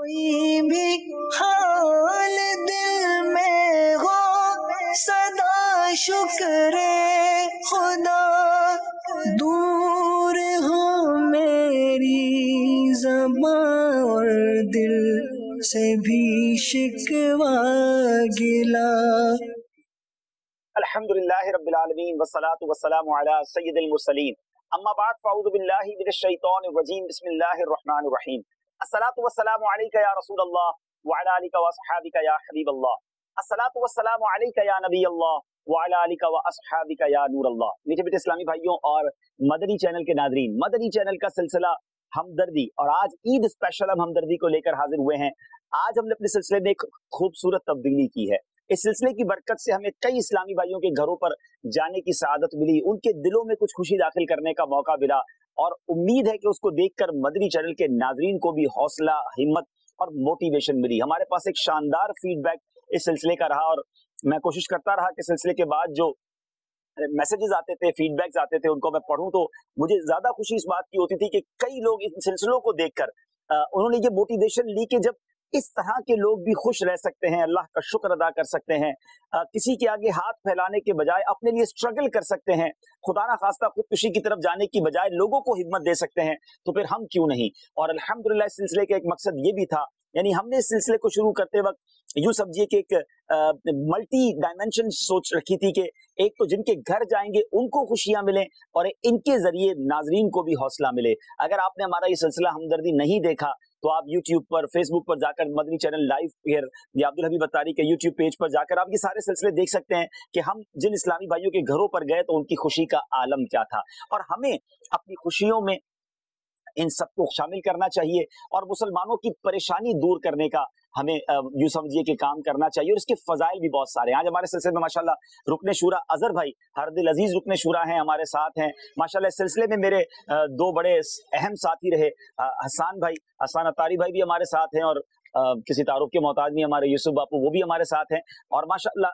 कोई भी हाल दिल में हो सदा शुक्र खुदा, दूर हो मेरी ज़बां और दिल से भी शिकवा गिला। अल्हम्दुलिल्लाहि रब्बिल आलमीन वस्सलातु वस्सलामु अला सय्यिदिल मुरसलीन अम्मा बाद फ़अऊज़ु बिल्लाहि मिनश शैतानिर रजीम बिस्मिल्लाहिर रहमानिर रहीम अस्सलातु वस्सलामु अलैका या रसूलल्लाह व अला आलिका व अस्हाबिका या हबीबल्लाह, अस्सलातु वस्सलामु अलैका या नबीयल्लाह व अला आलिका व अस्हाबिका या नूरल्लाह। मीठे मीठे इस्लामी भाइयों और मदनी चैनल के नाज़रीन, मदनी चैनल का सिलसिला हमदर्दी, और आज ईद स्पेशल हम हमदर्दी को लेकर हाजिर हुए हैं। आज हमने अपने सिलसिले में एक खूबसूरत तब्दीली की है। इस सिलसिले की बरकत से हमें कई इस्लामी भाइयों के घरों पर जाने की सआदत मिली, उनके दिलों में कुछ खुशी दाखिल करने का मौका मिला, और उम्मीद है कि उसको देखकर मदनी चैनल के नाजरीन को भी हौसला, हिम्मत और मोटिवेशन मिली। हमारे पास एक शानदार फीडबैक इस सिलसिले का रहा, और मैं कोशिश करता रहा कि सिलसिले के बाद जो मैसेजेस आते थे, फीडबैक्स आते थे, उनको मैं पढूं, तो मुझे ज्यादा खुशी इस बात की होती थी कि कई लोग इन सिलसिलों को देखकर उन्होंने ये मोटिवेशन ली कि जब इस तरह के लोग भी खुश रह सकते हैं, अल्लाह का शुक्र अदा कर सकते हैं, किसी के आगे हाथ फैलाने के बजाय अपने लिए स्ट्रगल कर सकते हैं, खुदा ना खास्ता खुदकुशी की तरफ जाने की बजाय लोगों को हिम्मत दे सकते हैं, तो फिर हम क्यों नहीं। और अल्हम्दुलिल्लाह इस सिलसिले का एक मकसद ये भी था, यानी हमने इस सिलसिले को शुरू करते वक्त यूं समझिए कि एक मल्टी डायमेंशन सोच रखी थी कि एक तो जिनके घर जाएंगे उनको खुशियां मिलें, और इनके जरिए नाजरीन को भी हौसला मिले। अगर आपने हमारा ये सिलसिला हमदर्दी नहीं देखा तो आप YouTube पर, Facebook पर जाकर मदनी चैनल लाइव फिर या अब्दुल हबीब अत्तारी के YouTube पेज पर जाकर आप ये सारे सिलसिले देख सकते हैं कि हम जिन इस्लामी भाइयों के घरों पर गए तो उनकी खुशी का आलम क्या था, और हमें अपनी खुशियों में इन सबको शामिल करना चाहिए, और मुसलमानों की परेशानी दूर करने का हमें यूं समझिए कि काम करना चाहिए, और इसके फजाइल भी बहुत सारे हैं। आज हमारे सिलसिले में माशाल्लाह रुकने शूरा अजहर भाई, हरदिल अजीज रुकने शूरा हैं, हमारे साथ हैं माशाल्लाह। इस सिलसिले में मेरे दो बड़े अहम साथी रहे, हसन भाई, हसन अत्तारी भाई भी हमारे साथ हैं, और किसी तारुफ के मोहताज नहीं हमारे यूसुफ बापू, वो भी हमारे साथ हैं, और माशाल्लाह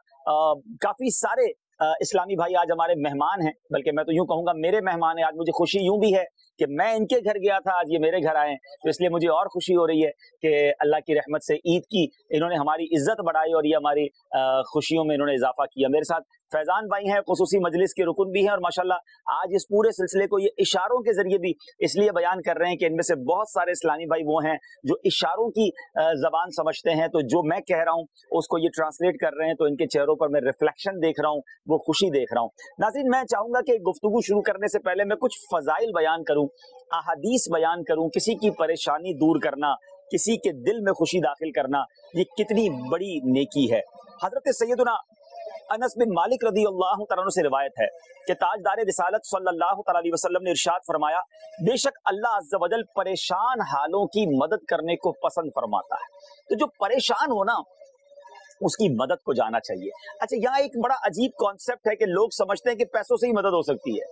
काफी सारे इस्लामी भाई आज हमारे मेहमान हैं, बल्कि मैं तो यूं कहूंगा मेरे मेहमान हैं। आज मुझे खुशी यूं भी है कि मैं इनके घर गया था, आज ये मेरे घर आए, तो इसलिए मुझे और खुशी हो रही है कि अल्लाह की रहमत से ईद की इन्होंने हमारी इज्जत बढ़ाई, और ये हमारी खुशियों में इन्होंने इजाफा किया। मेरे साथ फैजान भाई हैं, खुसूसी मजलिस के रुकन भी हैं, और माशाल्लाह आज इस पूरे सिलसिले को ये इशारों के जरिए भी इसलिए बयान कर रहे हैं कि इनमें से बहुत सारे इस्लामी भाई वो हैं जो इशारों की जबान समझते हैं, तो जो मैं कह रहा हूँ उसको ये ट्रांसलेट कर रहे हैं, तो इनके चेहरों पर मैं रिफ्लेक्शन देख रहा हूँ, वो खुशी देख रहा हूँ। नाज़रीन, मैं चाहूंगा कि गुफ्तगू शुरू करने से पहले मैं कुछ फजाइल बयान करूँ, अहादीस बयान करूँ। किसी की परेशानी दूर करना, किसी के दिल में खुशी दाखिल करना, ये कितनी बड़ी नेकी है। हजरत सैयदना अनस बिन मालिक रज़ियल्लाहु तआला अन्हु से रिवायत है कि ताजदार रिसालत सल्लल्लाहु अलैहि वसल्लम ने इरशाद फरमाया, बेशक अल्लाह अज़्ज़ व जल परेशान हालों की मदद करने को पसंद फरमाता है। तो जो परेशान हो ना, उसकी मदद को जाना चाहिए। अच्छा, यहाँ एक बड़ा अजीब कॉन्सेप्ट है कि लोग समझते हैं कि पैसों से ही मदद हो सकती है।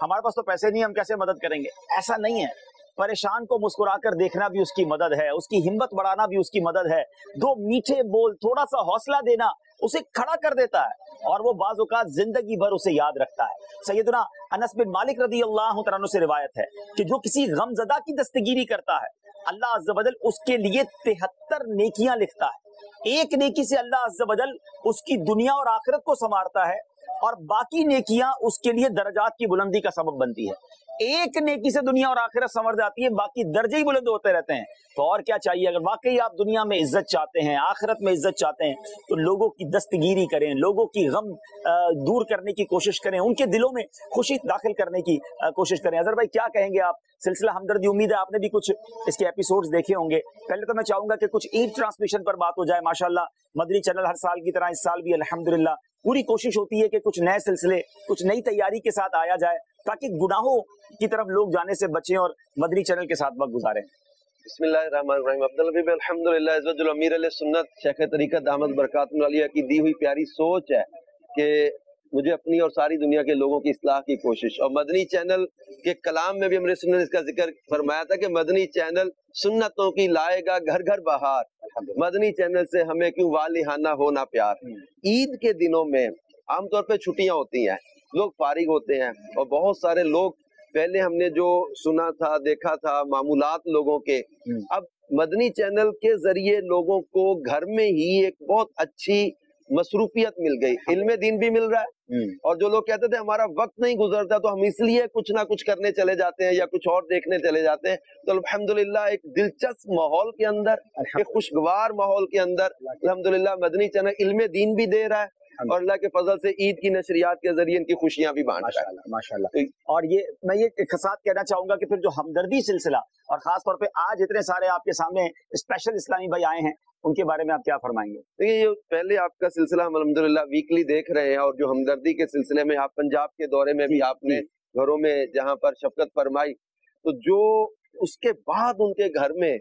हमारे पास तो पैसे नहीं, हम कैसे मदद करेंगे? ऐसा नहीं है। परेशान को मुस्कुराकर देखना भी उसकी मदद है, उसकी हिम्मत बढ़ाना भी उसकी मदद है। दो मीठे बोल, थोड़ा सा हौसला देना उसे खड़ा कर देता है, और वो बाज़ औक़ात जिंदगी भर उसे याद रखता है। सैयदना अनस बिन मालिक रज़ियल्लाहु तआला अन्हु से रिवायत है कि जो किसी गमज़दा की दस्तगीरी करता है, अल्लाह अज़्ज़ व जल उसके लिए 73 नेकियां लिखता है। एक नेकी से अल्लाह अज़्ज़ व जल उसकी दुनिया और आखिरत को संवारता है, और बाकी नेकियां उसके लिए दर्जात की बुलंदी का सबब बनती है। एक नेकी से दुनिया और आखिरत संवर जाती है, बाकी दर्जे ही बुलंद होते रहते हैं। तो और क्या चाहिए? अगर वाकई आप दुनिया में इज्जत चाहते हैं, आखिरत में इज्जत चाहते हैं, तो लोगों की दस्तगीरी करें, लोगों की गम दूर करने की कोशिश करें, उनके दिलों में खुशी दाखिल करने की कोशिश करें। अजहर भाई, क्या कहेंगे आप? सिलसिला हमदर्दी, उम्मीद है आपने भी कुछ इसके एपिसोड्स देखे होंगे। पहले तो मैं चाहूंगा कि कुछ ईद ट्रांसमिशन पर बात हो जाए। माशाल्लाह मदनी चैनल हर साल की तरह इस साल भी अल्हम्दुलिल्लाह पूरी कोशिश होती है कि कुछ नए सिलसिले, कुछ नई तैयारी के साथ आया जाए, ताकि गुनाहों की तरफ लोग जाने से बचें और मदनी चैनल के साथ वक्त गुजारें। बिस्मिल्लाहिर्रहमानिर्रहीम। अब्दुल हबीब अल्हम्दुलिल्लाह इज़्ज़तुल अमीर अल सुन्नत शेख तरीक़त दामद बरकातुहुल आलिया की दी हुई प्यारी सोच है कि मुझे अपनी और सारी दुनिया के लोगों की इस्लाह की कोशिश, और मदनी चैनल के कलाम में भी हमने सुन्नत इसका जिक्र फरमाया था कि मदनी चैनल सुन्नतों की लाएगा घर घर बहार। मदनी चैनल से हमें क्यों वालिहाना हो ना प्यार। ईद के दिनों में आमतौर पर छुट्टियां होती हैं, लोग फारिग होते हैं, और बहुत सारे लोग, पहले हमने जो सुना था, देखा था मामूलात लोगों के, अब مدنی چینل کے ذریعے لوگوں کو گھر میں ہی ایک بہت اچھی مصروفیت مل گئی، علم دین بھی مل رہا ہے، اور جو لوگ کہتے تھے ہمارا وقت نہیں گزرتا تو ہم اس لیے کچھ نہ کچھ کرنے چلے جاتے ہیں یا کچھ اور دیکھنے چلے جاتے ہیں، تو الحمدللہ ایک دلچسپ ماحول کے اندر، ایک خوشگوار ماحول کے اندر الحمدللہ مدنی چینل علم دین بھی دے رہا ہے، اور اللہ کے فضل سے عید کی نشریات کے ذریعے ان کی خوشیاں بھی بانٹ رہا ہے۔ ماشاءاللہ۔ اور یہ میں یہ خاص کہنا چاہوں گا کہ پھر جو ہمدردی سلسلہ، اور خاص طور پہ آج اتنے سارے آپ کے سامنے اسپیشل اسلامی بھائی آئے ہیں، ان کے بارے میں آپ کیا فرمائیں گے؟ دیکھیے یہ پہلے آپ کا سلسلہ ہم الحمدللہ ویکلی دیکھ رہے ہیں، اور جو ہمدردی کے سلسلے میں آپ پنجاب کے دورے میں بھی آپ نے گھروں میں جہاں پر شفقت فرمائی، تو جو اس کے بعد ان کے گھر میں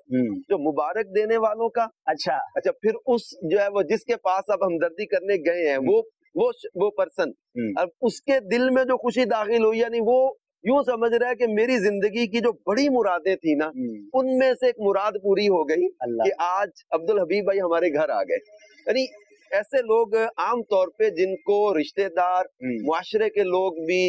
جو مبارک دینے والوں کا اچھا پھر اس جو ہے وہ جس کے پاس اب ہمدردی کرنے گئے ہیں وہ پرسن، اب اس کے دل میں جو خوشی داخل ہوئی، یعنی وہ یوں سمجھ رہا ہے کہ میری زندگی کی جو بڑی مرادیں تھی نا، ان میں سے ایک مراد پوری ہو گئی کہ آج عبدالحبیب بھائی ہمارے گھر آ گئے۔ یعنی ایسے لوگ عام طور پہ جن کو رشتہ دار، معاشرے کے لوگ بھی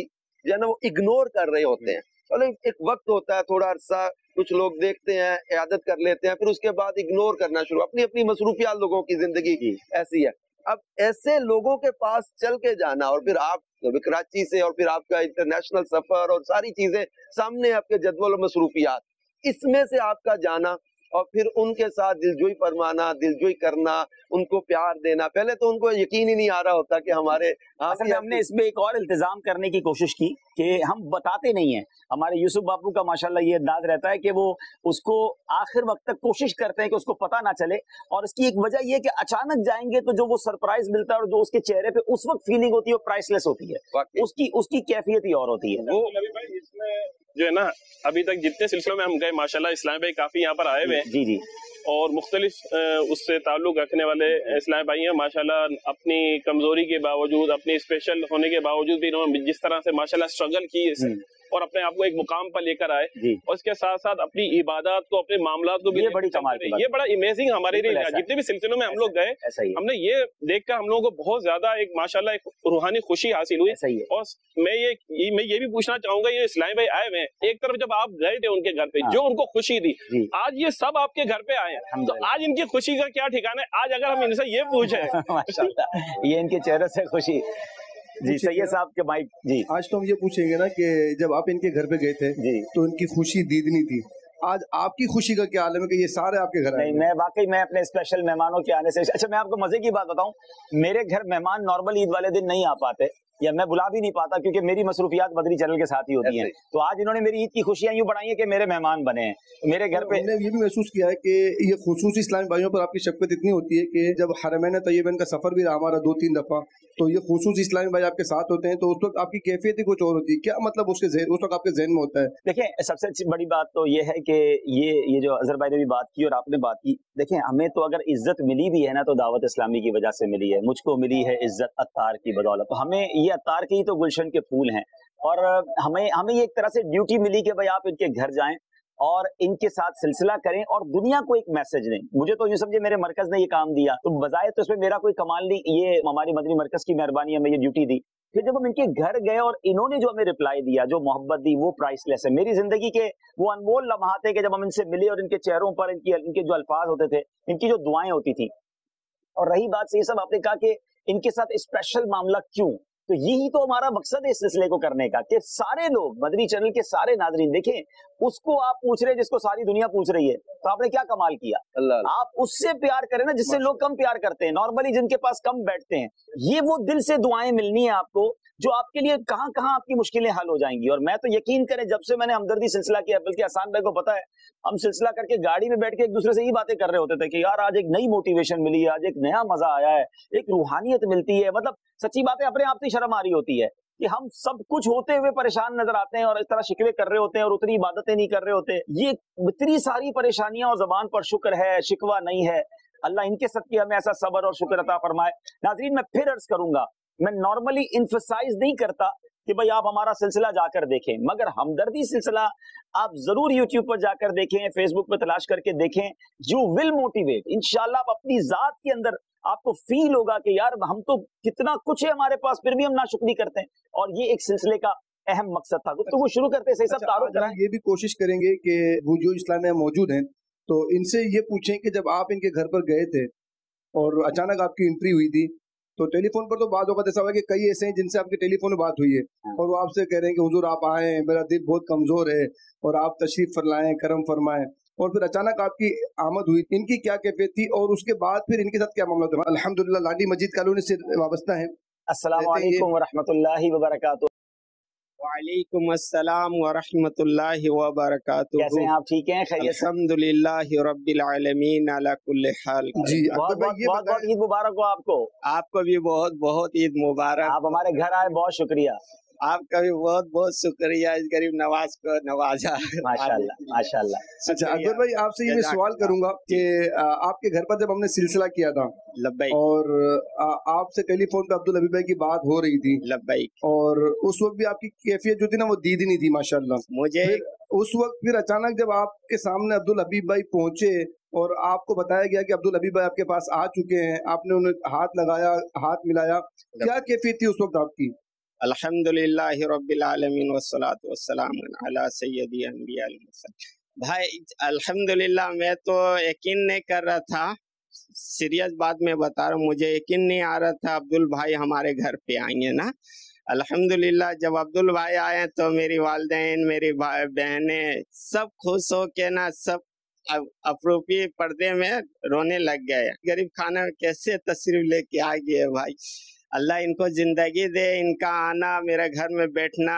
جو ہے نا وہ اگنور کر رہے ہوتے ہیں، ایک وقت ہوتا ہے تھوڑا عرصہ کچھ لوگ دیکھتے ہیں، عیادت کر لیتے ہیں، پھر اس کے بعد اگنور کرنا شروع، اپنی اپنی مصروفیات لوگوں کی زندگی کی ایسی ہے۔ اب ایسے لوگوں کے پاس چل کے جانا، اور پھر آپ کراچی سے، اور پھر آپ کا انٹرنیشنل سفر اور ساری چیزیں سامنے آپ کے جدول و مصروفیات، اس میں سے آپ کا جانا اور پھر ان کے ساتھ دلجوئی فرمانا، دلجوئی کرنا، ان کو پیار دینا، پہلے تو ان کو یقین ہی نہیں آ رہا ہوتا کہ ہمارے ہم نے اس میں ایک اور التزام کرنے کی کوشش کی کہ ہم بتاتے نہیں ہیں۔ ہمارے یوسف باپو کا ماشاءاللہ یہ انداز رہتا ہے کہ وہ اس کو آخر وقت تک کوشش کرتے ہیں کہ اس کو پتہ نہ چلے، اور اس کی ایک وجہ یہ کہ اچانک جائیں گے تو جو وہ سرپرائز ملتا ہے اور جو اس کے چہرے پہ اس وقت فیلنگ ہوتی ہے وہ پرائس لیس ہوتی ہے، اس کی کیفیت ہی اور ہوتی ہے۔ وہ اس میں جو ہے نا ابھی تک جتنے سلسلوں میں ہم گئے ماشاءاللہ اسلام بھائی کافی یہاں پر آئے ہوئے ہیں، جی اور مختلف اس سے تعلق رکھنے والے اسلام بھائی ہیں ماشاءاللہ، اپنی کمزوری کے باوجود، اپنی اسپیشل ہونے کے باوجود بھی انہوں نے جس طرح سے ماشاءاللہ اسٹرگل کی اور اپنے آپ کو ایک مقام پر لے کر آئے، اور اس کے ساتھ ساتھ اپنی عبادات کو، اپنے معاملات کو بھی، یہ بڑی کمال کی بات، یہ بڑا امیزنگ ہمارے لیے۔ جتنے بھی سلسلوں میں ہم لوگ گئے ہم نے یہ دیکھ کر ہم لوگوں کو بہت زیادہ ایک ماشاءاللہ ایک روحانی خوشی حاصل ہوئی۔ اور میں یہ بھی پوچھنا چاہوں گا، یہ اسلامی بھائی آئے ہوئے ہیں، ایک طرف جب آپ گئے تھے ان کے گھر پہ جو ان کو خوشی دی، آج یہ سب آپ کے گھر پہ آئے ہیں، تو آج ان کی خوشی کا کیا ٹھکانا ہے؟ آج اگر ہم ان سے یہ پوچھیں ماشاءاللہ یہ ان کے چہرے سے خوشی۔ جی سید صاحب کے مائک جی۔ آج تو ہم یہ پوچھیں گے نا کہ جب آپ ان کے گھر پہ گئے تھے تو ان کی خوشی دیدنی تھی، آج آپ کی خوشی کا کیا عالم ہے کہ یہ سارے آپ کے گھر آئے؟ نہیں، میں اپنے اسپیشل مہمانوں کے آنے سے، اچھا میں آپ کو مزے کی بات بتاؤں، میرے گھر مہمان نارمل عید والے دن نہیں آ پاتے، یا میں بلا بھی نہیں پاتا کیونکہ میری مصروفیات مدنی چینل کے ساتھ ہی ہوتی ہیں، تو آج انہوں نے میری عید کی خوشیاں یوں بڑھائی ہیں کہ میرے مہمان بنے ہیں میرے گھر پہ۔ ہم نے یہ بھی محسوس کیا ہے کہ یہ خصوصی اسلامی بھائیوں پر آپ کی شفقت اتنی ہوتی ہے کہ جب حرمین طیبین کا سفر بھی رہا ہمارا 2-3 دفعہ، تو یہ خصوصی اسلامی بھائی آپ کے ساتھ ہوتے ہیں، تو اس وقت آپ کی کیفیت ہی کچھ اور ہوتی ہے، کیا مطلب اس وقت آپ کے ذہن میں ہوتا ہے؟ دیکھیں سب سے بڑی بات تو یہ ہے کہ یہ جو اظہر بھائی نے بھی بات کی اور آپ نے بات کی، دیکھیں ہمیں تو اگر عزت ملی بھی ہے نا تو دعوت اسلامی کی وجہ سے ملی ہے، مجھ کو ملی ہے عزت عطار کی بدولت، تو ہمیں یہ عطار کے ہی تو گلشن کے پھول ہیں، اور ہمیں یہ ایک طرح سے ڈیوٹی ملی کہ بھائی آپ ان کے گھر جائیں اور ان کے ساتھ سلسلہ کریں اور دنیا کو ایک میسج دیں۔ مجھے تو یوں سمجھے میرے مرکز نے یہ کام دیا، تو بظاہر تو اس میں میرا کوئی کمال نہیں، یہ ہماری مدنی مرکز کی مہربانی ہے، ہمیں یہ ڈیوٹی دی۔ پھر جب ہم ان کے گھر گئے اور انہوں نے جو ہمیں رپلائی دیا، جو محبت دی، وہ پرائس لیس ہے۔ میری زندگی کے وہ انمول لمحات ہیں کہ جب ہم ان سے ملے اور ان کے چہروں پر ان کے جو الفاظ ہوتے تھے، ان کی جو دعائیں ہوتی تھیں، اور رہی بات یہ سب آپ نے کہا کہ ان کے ساتھ اسپیشل معاملہ کیوں، تو یہی تو ہمارا مقصد ہے اس سلسلے کو کرنے کا کہ سارے لوگ مدنی چینل کے سارے ناظرین دیکھیں، اس کو آپ پوچھ رہے جس کو ساری دنیا پوچھ رہی ہے، تو آپ نے کیا کمال کیا؟ آپ اس سے پیار کریں نا جس سے لوگ کم پیار کرتے ہیں، نارملی جن کے پاس کم بیٹھتے ہیں، یہ وہ دل سے دعائیں ملنی ہیں آپ کو جو آپ کے لیے کہاں کہاں آپ کی مشکلیں حل ہو جائیں گی۔ اور میں تو یقین کریں جب سے میں نے ہمدردی سلسلہ کیا، بلکہ احسان بھائی کو پتا ہے ہم سلسلہ کر کے گاڑی میں بیٹھ کے ایک دوسرے سے یہ باتیں کر رہے ہوتے تھے کہ یار آج ایک نئی موٹیویشن ملی ہے، آج ایک نیا مزہ آیا ہے، ایک روحانیت ملتی ہے، مطلب سچی باتیں اپنے آپ سے شرم آ رہی ہوتی ہے کہ ہم سب کچھ ہوتے ہوئے پریشان نظر آتے ہیں اور اس طرح شکوے کر رہے ہوتے ہیں اور اتنی عبادتیں نہیں کر رہے ہوتے۔ یہ اتنی ساری پریشانیاں اور زبان پر شکر ہے، شکوہ نہیں ہے، اللہ ان کے صدقے ہمیں ایسا صبر اور شکر عطا فرمائے۔ ناظرین میں پھر عرض کروں گا، میں نارملی انفسائز نہیں کرتا کہ بھئی آپ ہمارا سلسلہ جا کر دیکھیں، مگر ہمدردی سلسلہ آپ ضرور یوٹیوب پر جا کر دیکھیں، فیس بک پہ تلاش کر کے دیکھیں، یو ول موٹیویٹ، انشاءاللہ آپ اپنی ذات کے اندر آپ کو فیل ہوگا کہ یار ہم تو کتنا کچھ ہے ہمارے پاس پھر بھی ہم ناشکری کرتے ہیں، اور یہ ایک سلسلے کا اہم مقصد تھا۔ گفتگو شروع کرتے صحیح صاحب تعارف کرائیں۔ یہ بھی کوشش کریں گے کہ وہ جو اسلام میں موجود ہیں तो इनसे ये पूछें कि जब आप इनके घर पर गए थे और अचानक आपकी एंट्री हुई थी, तो टेलीफोन पर तो बात होगा, ऐसा हुआ कि कई ऐसे हैं जिनसे आपकी टेलीफोन में बात हुई है और वो आपसे कह रहे हैं कि हुजूर आप आए, मेरा दिल बहुत कमजोर है और आप तशरीफ फरमाएं, करम फरमाएं, और फिर अचानक आपकी आमद हुई। इनकी क्या कैफियत थी और उसके बाद फिर इनके साथ क्या मामला था? अल्हम्दुलिल्लाह लाडी मस्जिद कॉलोनी से वाबस्ता है। अस्सलामु अलैकुम व रहमतुल्लाहि व बरकातुहू। वालेकुम अस्सलाम व रहमतुल्लाहि व बरकातुहू। कैसे हैं आप? ठीक हैं? खैरियत से? अल्हम्दुलिल्लाहि रब्बिल आलमीन अला कुल्ली हाल। जी बहुत बहुत ईद मुबारक हो आपको। आपको भी बहुत बहुत ईद मुबारक। आप हमारे घर आए, बहुत शुक्रिया। आपका भी बहुत बहुत शुक्रिया इस गरीब नवाज को नवाजा। माशाल्लाह माशाल्लाह। अच्छा अकबर भाई, आपसे ये मैं सवाल करूंगा कि आपके घर पर जब हमने सिलसिला किया था और आपसे टेलीफोन पे अब्दुल हबीब भाई की बात हो रही थी, और उस वक्त भी आपकी कैफियत जो थी ना वो दीदी नहीं थी माशाल्लाह। मुझे उस वक्त फिर अचानक जब आपके सामने अब्दुल हबीब भाई पहुंचे और आपको बताया गया कि अब्दुल हबीब भाई आपके पास आ चुके हैं, आपने उन्हें हाथ लगाया, हाथ मिलाया, क्या कैफियत थी उस वक्त आपकी? अल्हम्दुलिल्लाहि रब्बिल आलमीन वस्सलातु वस्सलामु अला सय्यदी अंबिया अल मुरसलीन। भाई अल्हम्दुलिल्लाह, मैं तो यकीन नहीं कर रहा था, सीरियस बात में बता रहा हूँ, मुझे यकीन नहीं आ रहा था अब्दुल भाई हमारे घर पे आएंगे ना। अल्हम्दुलिल्लाह जब अब्दुल भाई आए तो मेरी वालिदैन, मेरी बहनें सब खुश हो के ना, सब अफरूपी पर्दे में रोने लग गए। गरीब खाना में कैसे तशरीफ लेके आ गए भाई। अल्लाह इनको जिंदगी दे, इनका आना, मेरे घर में बैठना,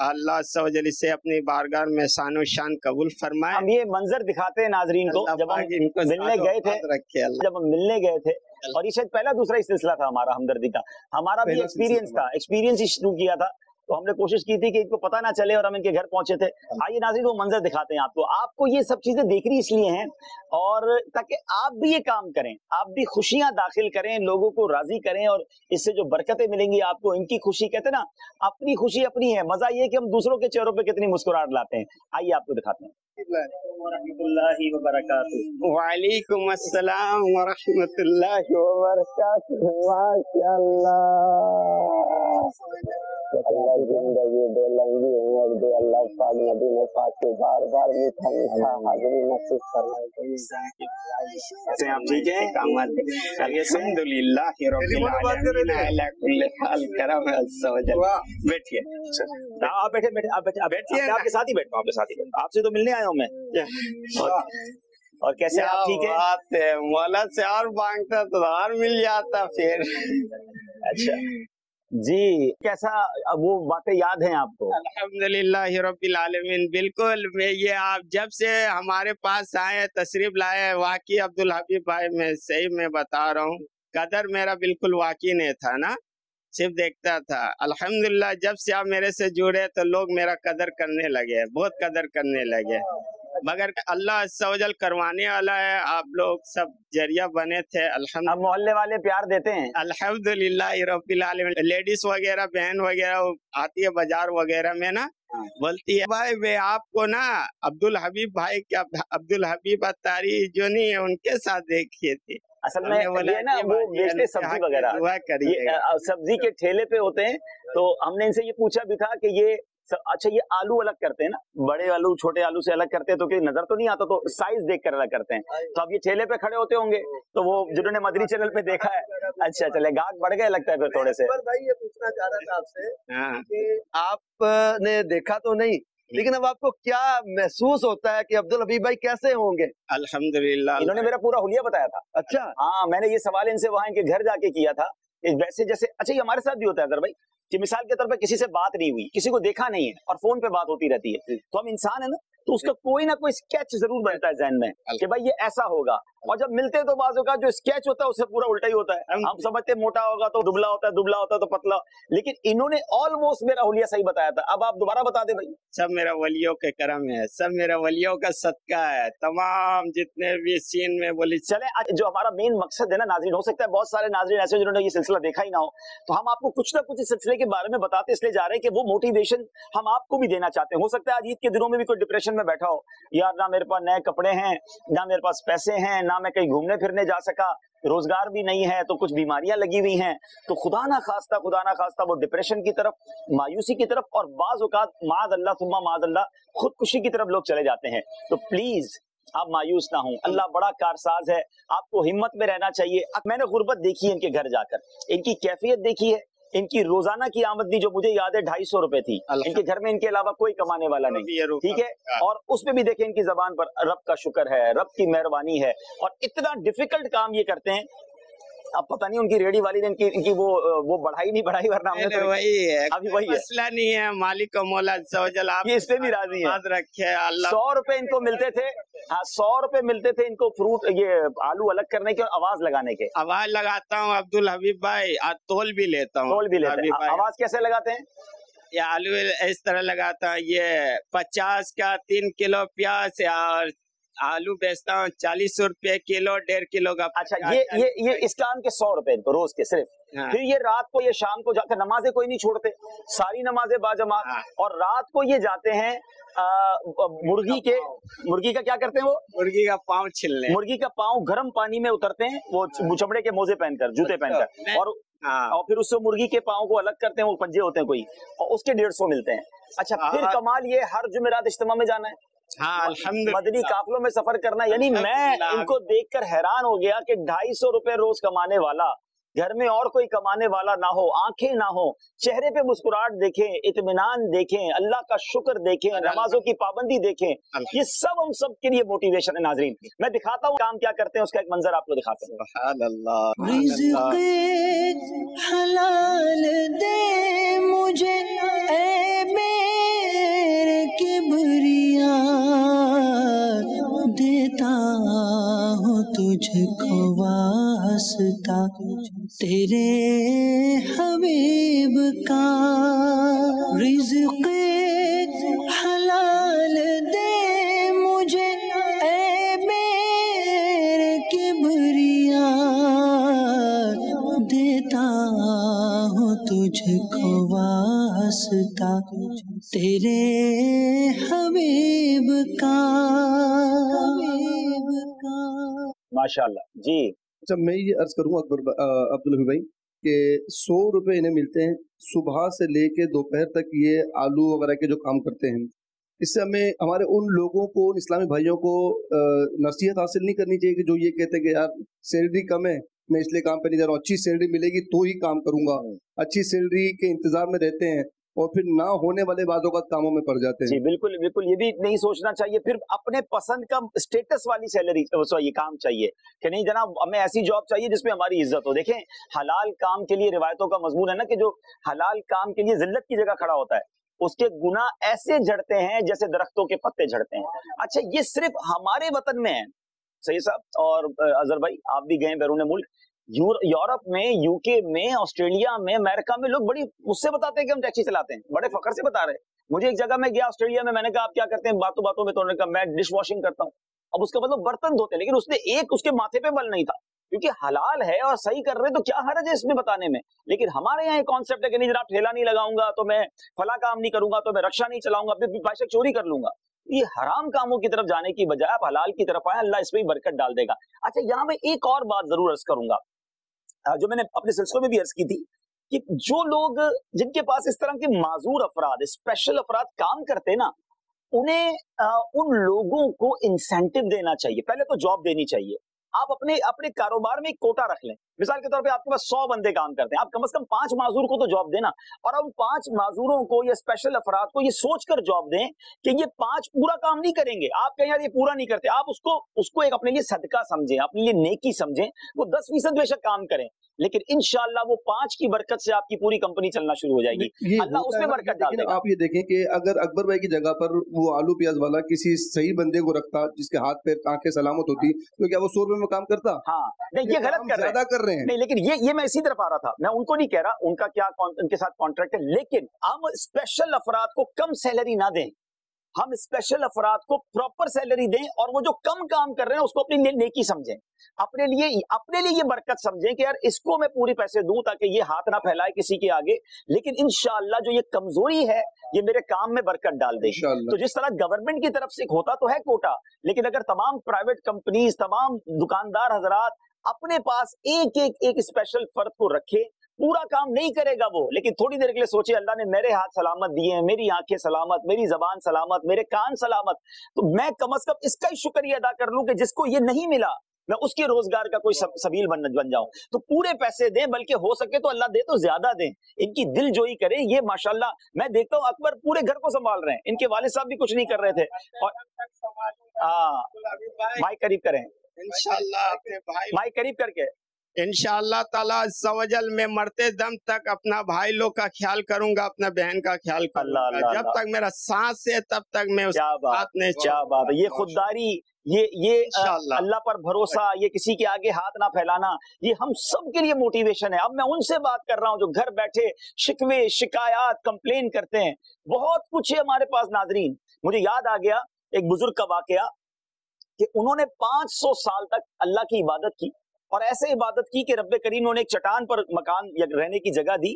अल्लाह सवजल से अपनी बारगाह में शान शान कबूल फरमाए। हम ये मंजर दिखाते हैं नाजरीन को, जब हम मिलने गए थे, जब हम मिलने गए थे, और ये शायद पहला दूसरा ही सिलसिला था हमारा हमदर्दी का। हमारा भी एक्सपीरियंस था, एक्सपीरियंस ही शुरू किया था, तो हमने कोशिश की थी कि इनको पता ना चले और हम इनके घर पहुंचे थे। आइए नाज़रीन वो मंजर दिखाते हैं आपको। आपको ये सब चीजें देखनी इसलिए हैं और ताकि आप भी ये काम करें, आप भी खुशियां दाखिल करें, लोगों को राजी करें, और इससे जो बरकतें मिलेंगी आपको, इनकी खुशी, कहते हैं ना अपनी खुशी अपनी है, मजा ये कि हम दूसरों के चेहरों पे कितनी मुस्कुराहट लाते हैं। आइए आपको दिखाते हैं। वालेकुम अस्सलाम व रहमतुल्लाहि व बरकातुहू। अल्लाह जिंदगी दे, लंबी उम्र दे, अल्लाह पाक मदीने पाक के बार बार मीठा मीठा हाजिरी नसीब फरमाए। कैसे आप? ठीक हैं? अल्हम्दुलिल्लाह रब्बिल आलमीन अला कुल्ली हाल करम अज़्ज़ा व जल। बैठिए आप बैठे बैठे आप बैठे बैठिए, आपके साथ ही बैठो, आपके साथ ही बैठो। आपसे तो मिलने आया हूँ मैं। और कैसे आप? ठीक है? बात है, मौला से और मांगता तो और मिल जाता फिर। अच्छा जी, कैसा वो बातें याद हैं आपको? अल्हम्दुलिल्लाह रब्बिल आलमीन। बिल्कुल, मैं ये आप जब से हमारे पास आए, तशरीफ लाए, वाकई अब्दुल हबीब भाई, मैं सही में बता रहा हूँ, कदर मेरा बिल्कुल वाकई नहीं था ना, सिर्फ देखता था। अल्हम्दुलिल्लाह जब से आप मेरे से जुड़े तो लोग मेरा कदर करने लगे, बहुत कदर करने लगे, मगर अल्लाह अज़्ज़ा करवाने वाला है। आप लोग सब जरिया बने थे। अल्हम्दुलिल्लाह मोहल्ले वाले प्यार देते हैं। अल्हम्दुलिल्लाह रब्बिल आलमीन। लेडीज वगैरह, बहन वगैरह आती है बाजार वगैरह में ना, बोलती है भाई मैं आपको ना अब्दुल हबीब भाई क्या, अब्दुल हबीब अत्तारी जो नहीं है उनके साथ देखिए थे। असल में ये ना वो बेचते सब्जी वगैरह, सब्जी के ठेले पे होते हैं। तो हमने इनसे ये पूछा भी था कि ये अच्छा ये आलू अलग करते हैं ना, बड़े आलू छोटे आलू से अलग करते हैं, तो कि नजर तो नहीं आता, तो साइज देख कर अलग करते हैं। तो अब ये ठेले पे खड़े होते होंगे, तो वो जिन्होंने मदरी चैनल पे देखा है, अच्छा चले गाहक बढ़ गए लगता है फिर थोड़े से। भाई ये पूछना चाह रहा था आपसे कि आपने देखा तो नहीं, लेकिन अब आपको क्या महसूस होता है कि अब्दुल हबीब भाई कैसे होंगे? अल्हम्दुलिल्लाह इन्होंने मेरा पूरा हुलिया बताया था। अच्छा हाँ, मैंने ये सवाल इनसे वहां इनके घर जाके किया था। वैसे जैसे अच्छा ये हमारे साथ भी होता है अजहर भाई कि मिसाल के तौर पे किसी से बात नहीं हुई, किसी को देखा नहीं है और फोन पे बात होती रहती है, तो हम इंसान है ना, तो उसका कोई ना कोई स्केच जरूर बनता है जहन में कि भाई ये ऐसा होगा, और जब मिलते तो बाजू का जो स्केच होता है उससे पूरा उल्टा ही होता है। हम समझते मोटा होगा तो दुबला होता है, दुबला होता है तो पतला, लेकिन इन्होंने ऑलमोस्ट मेरा हुलिया सही बताया था। अब आप दोबारा बता दे भाई। सब मेरा वलियों के करम है, सब मेरा वलियों का सदका है, तमाम जितने भी सीन में बोली। चले जो हमारा मेन मकसद है ना नाज़रीन, हो सकता है बहुत सारे नाज़रीन ऐसे जिन्होंने ये सिलसिला देखा ही ना हो, तो हम आपको कुछ ना कुछ इस सिलसिले के बारे में बताते इसलिए जा रहे हैं कि वो मोटिवेशन हम आपको भी देना चाहते हैं। हो सकता है आज ईद के दिनों में भी कोई डिप्रेशन में बैठा हो, यार ना मेरे पास नए कपड़े हैं, ना मेरे पास पैसे हैं, ना मैं कहीं घूमने फिरने जा सका, रोजगार भी नहीं है, तो कुछ बीमारियां लगी हुई हैं, तो खुदा ना खास्ता वो डिप्रेशन की तरफ, मायूसी की तरफ, और बाज़ औक़ात माज़ अल्लाह सुम्मा माज़ अल्लाह खुदकुशी की तरफ लोग चले जाते हैं। तो प्लीज आप मायूस ना हों, अल्लाह बड़ा कारसाज है, आपको हिम्मत में रहना चाहिए। अब मैंने गुर्बत देखी है इनके घर जाकर, इनकी कैफियत देखी है, इनकी रोजाना की आमदनी जो मुझे याद है 250 रुपए थी। इनके घर में इनके अलावा कोई कमाने वाला नहीं, ठीक है। और उसमें भी देखें इनकी जबान पर रब का शुक्र है, रब की मेहरबानी है, और इतना डिफिकल्ट काम ये करते हैं। अब पता नहीं उनकी रेडी वाली ने इनकी वो बढ़ाई नहीं बढ़ाई, वरना हमने तो वही है, अभी वही है, मसला नहीं है। मालिक का मौला आप ये इससे भी राजी है। रखे अल्लाह। 100 रुपए इनको मिलते थे, हाँ 100 रुपए मिलते थे इनको फ्रूट ये आलू अलग करने के और आवाज लगाने के। आवाज लगाता हूँ अब्दुल हबीब भाई, तोल भी लेता हूँ। तोल भी लेते हैं। आवाज कैसे लगाते हैं? ये आलू इस तरह लगाता हूँ, ये 50 का 3 किलो प्याज और आलू बेचता हूँ 40 रुपए किलो, 1.5 किलो का। अच्छा, ये इस काम के 100 रुपए इनको रोज के सिर्फ। हाँ। फिर ये रात को ये शाम को जाकर नमाजें कोई नहीं छोड़ते, सारी नमाजें बाजमात। हाँ। और रात को ये जाते हैं मुर्गी का क्या करते हैं वो? मुर्गी का पाँव छिलने। मुर्गी का पाँव गर्म पानी में उतरते हैं, वो चमड़े के मोजे पहनकर, जूते पहनकर, और फिर उससे मुर्गी के पाँव को अलग करते हैं, वो पंजे होते हैं कोई, और उसके 150 मिलते हैं। अच्छा, फिर कमाल ये हर जुमेरात इज्तिमा में जाना है। हाँ, मदनी काफिलों में सफर करना, यानी मैं इनको देखकर हैरान हो गया कि 250 रुपए रोज कमाने वाला, घर में और कोई कमाने वाला ना हो, आंखें ना हो, चेहरे पे मुस्कुराहट देखें, इत्मीनान देखें, अल्लाह का शुक्र देखें, नमाजों की पाबंदी देखें, ये सब हम सब के लिए मोटिवेशन है। नाजरीन, मैं दिखाता हूँ काम क्या करते हैं, उसका एक मंजर आपको दिखाता हूँ। रिज़्क़ हलाल दे मुझे ऐ मेरे किबरिया, देता हूँ तुझको वास्ता तेरे हबीब का। रिज़्क़ हलाल दे मुझे ऐ मेरे किबरिया, देता हूँ तुझको वास्ता तेरे हबीब का। माशाल्लाह जी। अच्छा, मैं ये अर्ज करूँगा अब्दुल हबीब भाई कि 100 रुपए इन्हें मिलते हैं, सुबह से लेके दोपहर तक ये आलू वगैरह के जो काम करते हैं। इससे हमें हमारे उन लोगों को, इस्लामी भाइयों को नसीहत हासिल नहीं करनी चाहिए कि जो ये कहते हैं कि यार सैलरी कम है, मैं इसलिए काम पे नहीं जा रहा हूँ, अच्छी सैलरी मिलेगी तो ही काम करूंगा। अच्छी सैलरी के इंतजार में रहते हैं और फिर ना होने वाले बातों का कामों में पड़ जाते हैं। जी बिल्कुल बिल्कुल, ये भी नहीं सोचना चाहिए। फिर अपने पसंद का स्टेटस वाली सैलरी ये काम चाहिए कि नहीं जनाब, हमें ऐसी जॉब चाहिए जिसमें हमारी इज्जत हो। देखें, हलाल काम के लिए रिवायतों का मजमून है ना कि जो हलाल काम के लिए जिल्लत की जगह खड़ा होता है, उसके गुनाह ऐसे झड़ते हैं जैसे दरख्तों के पत्ते झड़ते हैं। अच्छा, ये सिर्फ हमारे वतन में है, सही साहब। और अजहर भाई, आप भी गए बैरून मुल्क, यूरोप में, यूके में, ऑस्ट्रेलिया में, अमेरिका में, लोग बड़ी मुझसे बताते हैं कि हम टैक्सी चलाते हैं, बड़े फखर से बता रहे हैं। मुझे एक जगह में गया ऑस्ट्रेलिया में, मैंने कहा आप क्या करते हैं? बातों बातों में तो उन्होंने कहा मैं डिश वॉशिंग करता हूँ। अब उसका मतलब बर्तन धोते, लेकिन उसने एक उसके माथे पे बल नहीं था, क्योंकि हलाल है और सही कर रहे, तो क्या हर्ज है इसमें बताने में। लेकिन हमारे यहाँ एक कॉन्सेप्ट है कि नहीं जनाब, ठेला नहीं लगाऊंगा तो मैं फला काम नहीं करूंगा, तो मैं रक्षा नहीं चलाऊंगा, फिर भाषा चोरी कर लूंगा। ये हराम कामों की तरफ जाने की बजाय आप हलाल की तरफ आए, अल्लाह इसमें ही बरकत डाल देगा। अच्छा, यहाँ मैं एक और बात जरूर अर्ज करूंगा जो मैंने अपने सिलसिले में भी अर्ज की थी, कि जो लोग जिनके पास इस तरह के माजूर अफराद, स्पेशल अफराद काम करते हैं ना, उन्हें उन लोगों को इंसेंटिव देना चाहिए। पहले तो जॉब देनी चाहिए। आप अपने कारोबार में एक कोटा रख लें। मिसाल के तौर पे आपके पास 100 बंदे काम करते हैं, आप कम से कम 5 माजूर को तो जॉब देना, और अब 5 माजूरों को या स्पेशल अफराद को ये सोचकर जॉब दें कि ये 5 पूरा काम नहीं करेंगे। आप कहें यार ये पूरा नहीं करते, आप उसको एक अपने लिए सदका समझें, अपने लिए नेकी समझें। वो 10% बेशक काम करें, लेकिन इंशाअल्लाह वो 5 की बरकत से आपकी पूरी कंपनी चलना शुरू हो जाएगी। अल्लाह उसमें बरकत डाल देगा। आप ये देखें कि अगर अकबर भाई की जगह पर वो आलू प्याज वाला किसी सही बंदे को रखता, जिसके हाथ पैर आंखें सलामत होती, तो क्या वो 100 रुपए में काम करता? हाँ, नहीं, ये गलत कर रहे हैं। नहीं, लेकिन ये मैं इसी तरफ आ रहा था, मैं उनको नहीं कह रहा उनका क्या उनके साथ कॉन्ट्रैक्ट है, लेकिन हम स्पेशल अफराद को कम सैलरी ना दें, हम स्पेशल अफराद को प्रॉपर सैलरी दें, और वो जो कम काम कर रहे हैं उसको अपनी नेकी समझें, अपने लिए ये बरकत समझें कि यार इसको मैं पूरे पैसे दूं ताकि ये हाथ ना फैलाए किसी के आगे, लेकिन इंशाअल्लाह जो ये कमजोरी है ये मेरे काम में बरकत डाल देगी। तो जिस तरह गवर्नमेंट की तरफ से होता तो है कोटा, लेकिन अगर तमाम प्राइवेट कंपनीज, तमाम दुकानदार हजरात अपने पास एक स्पेशल फर्द को रखे, پورا کام نہیں کرے گا وہ، لیکن تھوڑی دیر کے لیے سوچے اللہ نے میرے ہاتھ سلامت دیے ہیں، میری آنکھیں سلامت، میری زبان سلامت، میرے کان سلامت، تو میں کم از کم اس کا ہی شکریہ ادا کر لوں کہ جس کو یہ نہیں ملا میں اس کے روزگار کا کوئی سبیل بن جاؤں. تو پورے پیسے دیں، بلکہ ہو سکے تو اللہ دے تو زیادہ دیں، ان کی دل جوئی کریں. یہ ماشاءاللہ میں دیکھتا ہوں اکبر پورے گھر کو سنبھال رہے ہیں، ان کے والد صاحب بھی کچھ نہیں کر رہے تھے. اور مائک قریب کریں انشاءاللہ مائک قریب کر کے. انشاءاللہ تعالیٰ عز و جل میں مرتے دم تک اپنا بھائی لوگ کا خیال کروں گا، اپنا بہن کا خیال کروں گا. جب تک میرا سانس ہے تب تک میں اس ساتھ نہیں. کیا بات ہے. یہ خودداری، یہ اللہ پر بھروسہ، یہ کسی کے آگے ہاتھ نہ پھیلانا، یہ ہم سب کے لیے موٹیویشن ہے. اب میں ان سے بات کر رہا ہوں جو گھر بیٹھے شکوے، شکایات، کمپلین کرتے ہیں. بہت کچھ ہے ہمارے پاس. ناظرین مجھے یاد آ گیا ایک بزرگ کا واقعہ کہ انہوں نے 500 سال تک اللہ کی عبادت کی، اور ایسے عبادت کی کہ رب کریم نے ایک چٹان پر مکان یا رہنے کی جگہ دی،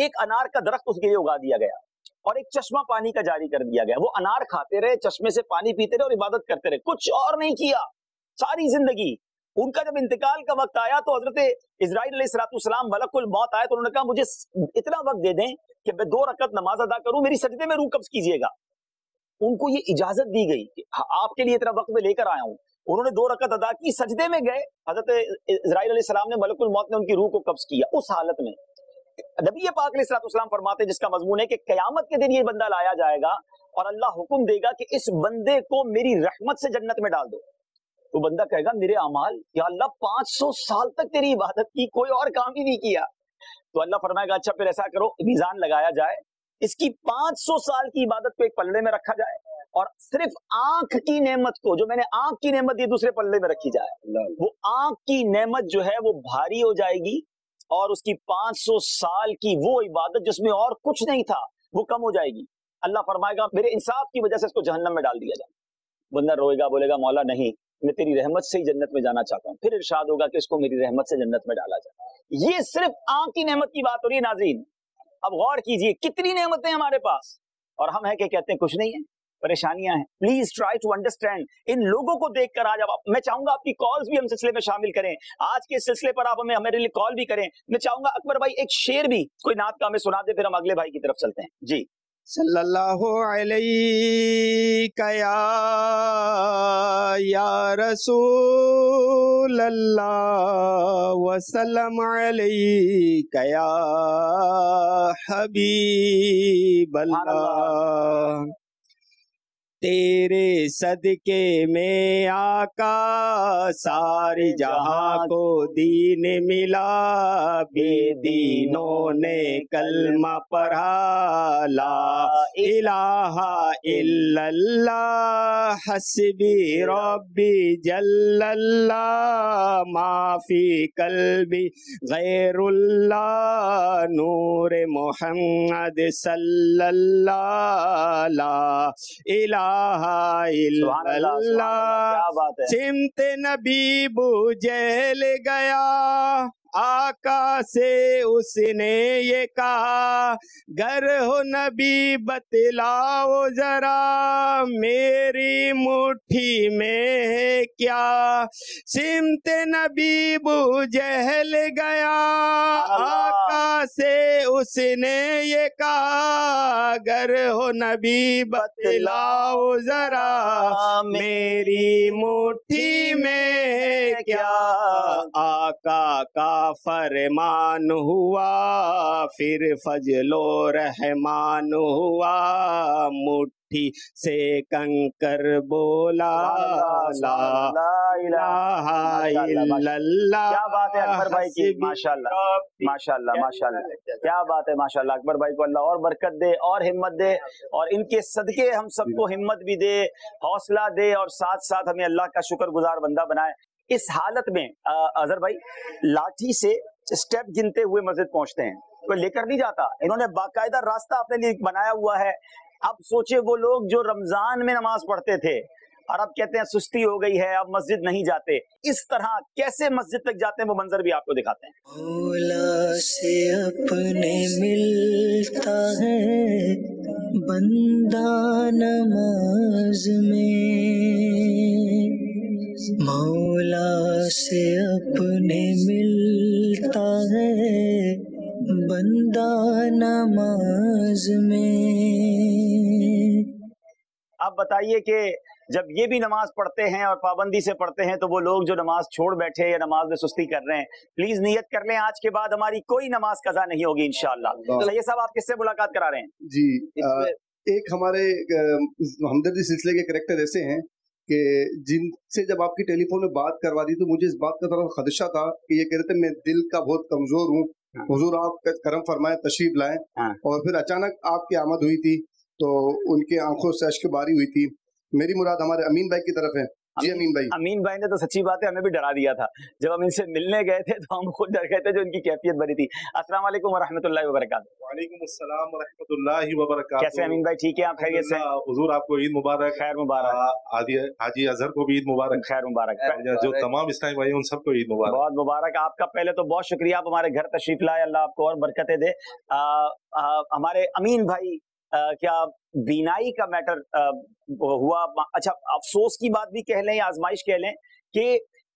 ایک انار کا درخت اس کے لیے اگا دیا گیا، اور ایک چشمہ پانی کا جاری کر دیا گیا. وہ انار کھاتے رہے، چشمے سے پانی پیتے رہے اور عبادت کرتے رہے، کچھ اور نہیں کیا ساری زندگی. ان کا جب انتقال کا وقت آیا تو حضرت اسرائیل علیہ السلام ملک الموت آئے تو انہوں نے کہا مجھے اتنا وقت دے دیں کہ میں 2 رکعت نماز ادا کروں، میری سجدے میں روح قبض کیجیے گا. ان کو یہ اجازت دی گئی کہ آپ کے لیے اتنا وقت میں لے کر آیا ہوں. انہوں نے 2 رکعت ادا کی، سجدے میں گئے. حضرت اسرائیل علیہ السلام نے ملک الموت نے ان کی روح کو قبض کیا. اس حالت میں نبی پاک علیہ السلام فرماتے ہیں، جس کا مضمون ہے کہ قیامت کے دن یہ بندہ لایا جائے گا اور اللہ حکم دے گا کہ اس بندے کو میری رحمت سے جنت میں ڈال دو. وہ بندہ کہے گا میرے اعمال یا اللہ 500 سال تک تیری عبادت کی، کوئی اور کام ہی نہیں کیا. تو اللہ فرمائے گا اچھا پھر ایسا کرو، میزان لگایا جائے، اس کی 500 سال کی عبادت کو ایک پلڑے میں رکھا جائے، اور صرف آنکھ کی نعمت کو، جو میں نے آنکھ کی نعمت دی، دوسرے پلڑے میں رکھی جائے. وہ آنکھ کی نعمت جو ہے وہ بھاری ہو جائے گی، اور اس کی 500 سال کی وہ عبادت جس میں اور کچھ نہیں تھا وہ کم ہو جائے گی. اللہ فرمائے گا میرے انصاف کی وجہ سے اس کو جہنم میں ڈال دیا جائے. بندہ روئے گا، بولے گا مولا نہیں، میں تیری رحمت سے ہی جنت میں جانا چاہتا ہوں. پھر ارشاد ہوگا کہ اس کو میری رحمت سے جنت میں ڈالا جائے. یہ صرف آنکھ کی نعمت کی بات ہو رہی ہے. ناظرین اب غور کیجئے کتنی نعمتیں ہمارے پاس، اور ہم ہیں کہ کہتے ہیں کچھ نہیں ہے، پریشانیاں ہیں. Please try to understand. ان لوگوں کو دیکھ کر آج اب میں چاہوں گا آپ کی کالز بھی ہم سلسلے میں شامل کریں. آج کے سلسلے پر آپ ہمارے لیے کال بھی کریں. میں چاہوں گا اکبر بھائی ایک شعر بھی کوئی نعت کا ہمیں سنا دے، پھر ہم اگلے بھائی کی طرف چلتے ہیں. جی. صلی اللہ علیہ یا رسول اللہ وسلم علیہ یا حبیب اللہ. تیرے صدقے میں آقا سارے جہاں کو دین ملا، بے دینوں نے کلمہ پڑھا، لا الہ الا اللہ حسبی ربی جل اللہ، ما فی قلبی غیر اللہ، نور محمد صلی اللہ، لا الہ الا اللہ. سمت نبی ابو جہل گیا، آقا سے اس نے یہ کہا، گر ہو نبی بتلاؤ ذرا، میری مٹھی میں ہے کیا. سمت نبی ابو جہل گیا، آقا سے اس نے یہ کہا، گر ہو نبی بتلاؤ ذرا، میری مٹھی میں ہے کیا. آقا کا فرمان ہوا، پھر فضل و رحمان ہوا، مٹھی سے کنکر بولا، لا الہ الا اللہ. کیا بات ہے اکبر بھائی کی، ماشاءاللہ ماشاءاللہ ماشاءاللہ، کیا بات ہے ماشاءاللہ. اکبر بھائی کو اللہ اور برکت دے اور ہمت دے، اور ان کے صدقے ہم سب کو ہمت بھی دے، حوصلہ دے، اور ساتھ ساتھ ہمیں اللہ کا شکر گزار بندہ بنائے. اس حالت میں اظہر بھائی لاٹھی سے اسٹیپ گنتے ہوئے مسجد پہنچتے ہیں، کوئی لے کر نہیں جاتا. انہوں نے باقاعدہ راستہ اپنے لیے بنایا ہوا ہے. اب سوچے وہ لوگ جو رمضان میں نماز پڑھتے تھے اور اب کہتے ہیں سستی ہو گئی ہے، اب مسجد نہیں جاتے، اس طرح کیسے مسجد تک جاتے ہیں وہ منظر بھی آپ کو دکھاتے ہیں. مولا سے اپنے ملتا ہے بندہ نماز میں، مولا سے اپنے ملتا ہے बंदा नमाज में। आप बताइए कि जब ये भी नमाज पढ़ते हैं और पाबंदी से पढ़ते हैं तो वो लोग जो नमाज छोड़ बैठे या नमाज में सुस्ती कर रहे हैं, प्लीज नियत कर लें आज के बाद हमारी कोई नमाज कज़ा नहीं होगी इंशाअल्लाह। तो ये सब आप किससे मुलाकात करा रहे हैं? जी एक हमारे हमदर्दी सिलसिले के करैक्टर ऐसे हैं कि जिनसे जब आपकी टेलीफोन में बात करवा दी तो मुझे इस बात का थोड़ा खदशा था कि ये कह रहे थे मैं दिल का बहुत कमजोर हूँ, हुजूर आप करम फरमाए तशरीफ लाएं। और फिर अचानक आपकी आमद हुई थी तो उनके आंखों से अश्क बारी हुई थी। मेरी मुराद हमारे अमीन भाई की तरफ है। जी अमीन भाई ने तो सच्ची बात है हमें भी डरा दिया था। जब हम इनसे मिलने गए थे तो हम खुद डर गए थे जो इनकी कैफियत बनी थी। अस्सलाम वालेकुम व रहमतुल्लाहि व बरकातुहू। वालेकुम अस्सलाम व रहमतुल्लाहि व बरकातुहू। कैसे अमीन भाई? ठीक है, आप खैरियत से? हुजूर आपको ईद मुबारक। खैर मुबारक। हाजी अजहर को भी ईद मुबारक। खैर मुबारक। जो तमाम इस्लामी भाई उन सबको ईद मुबारक। बहुत मुबारक। आपका पहले तो बहुत शुक्रिया, आप हमारे घर तशरीफ लाए, अल्लाह आपको और बरकतें दे। हमारे अमीन भाई क्या बीनाई का मैटर हुआ? अच्छा, अफसोस की बात भी कह लें या आजमाइश कह लें कि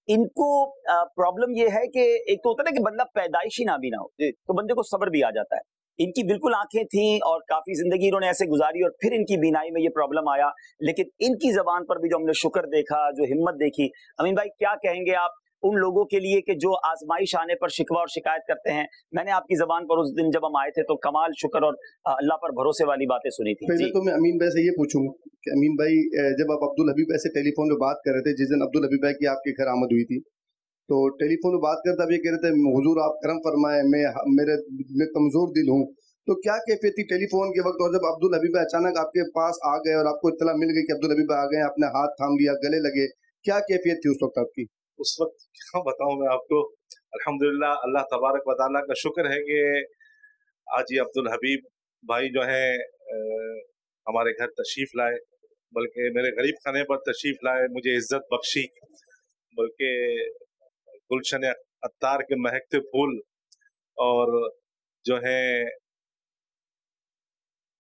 इनको प्रॉब्लम ये है कि एक तो होता है ना कि बंदा पैदाइशी नाबीना हो तो बंदे को सब्र भी आ जाता है। इनकी बिल्कुल आंखें थी और काफी जिंदगी इन्होंने ऐसे गुजारी और फिर इनकी बीनाई में ये प्रॉब्लम आया, लेकिन इनकी जबान पर भी जो हमने शुक्र देखा, जो हिम्मत देखी, अमीन भाई क्या कहेंगे आप उन लोगों के लिए कि जो आजमाइश आने पर शिकवा और शिकायत करते हैं? मैंने आपकी जबान पर उस दिन जब हम आए थे तो कमाल शुक्र और अल्लाह पर भरोसे वाली बातें सुनी थी। पहले तो मैं अमीन भाई से ये पूछूंगा कि अमीन भाई जब आप अब्दुल हबीब भाई से टेलीफोन पे बात कर रहे थे, जिस दिन अब्दुल हबीब भाई की आपके घर आमद हुई थी, तो टेलीफोन पे बात करते आप ये कह रहे थे हुजूर आप करम फरमाए, मैं कमजोर दिल हूँ, तो क्या कैफियत थी टेलीफोन के वक्त? और जब अब्दुल हबीब भाई अचानक आपके पास आ गए और आपको इत्तला मिल गई कि अब्दुल हबीब भाई आ गए, आपने हाथ थाम लिया, गले लगे, क्या कैफियत थी उस वक्त आपकी? उस वक्त क्या बताऊं मैं आपको। अल्हम्दुलिल्लाह, अल्लाह तबारक व तआला का शुक्र है कि आज ये अब्दुल हबीब भाई जो है हमारे घर तशरीफ लाए, बल्कि मेरे गरीब खाने पर तशरीफ लाए, मुझे इज्जत बख्शी, बल्कि गुलशन अत्तार के महकते फूल और जो है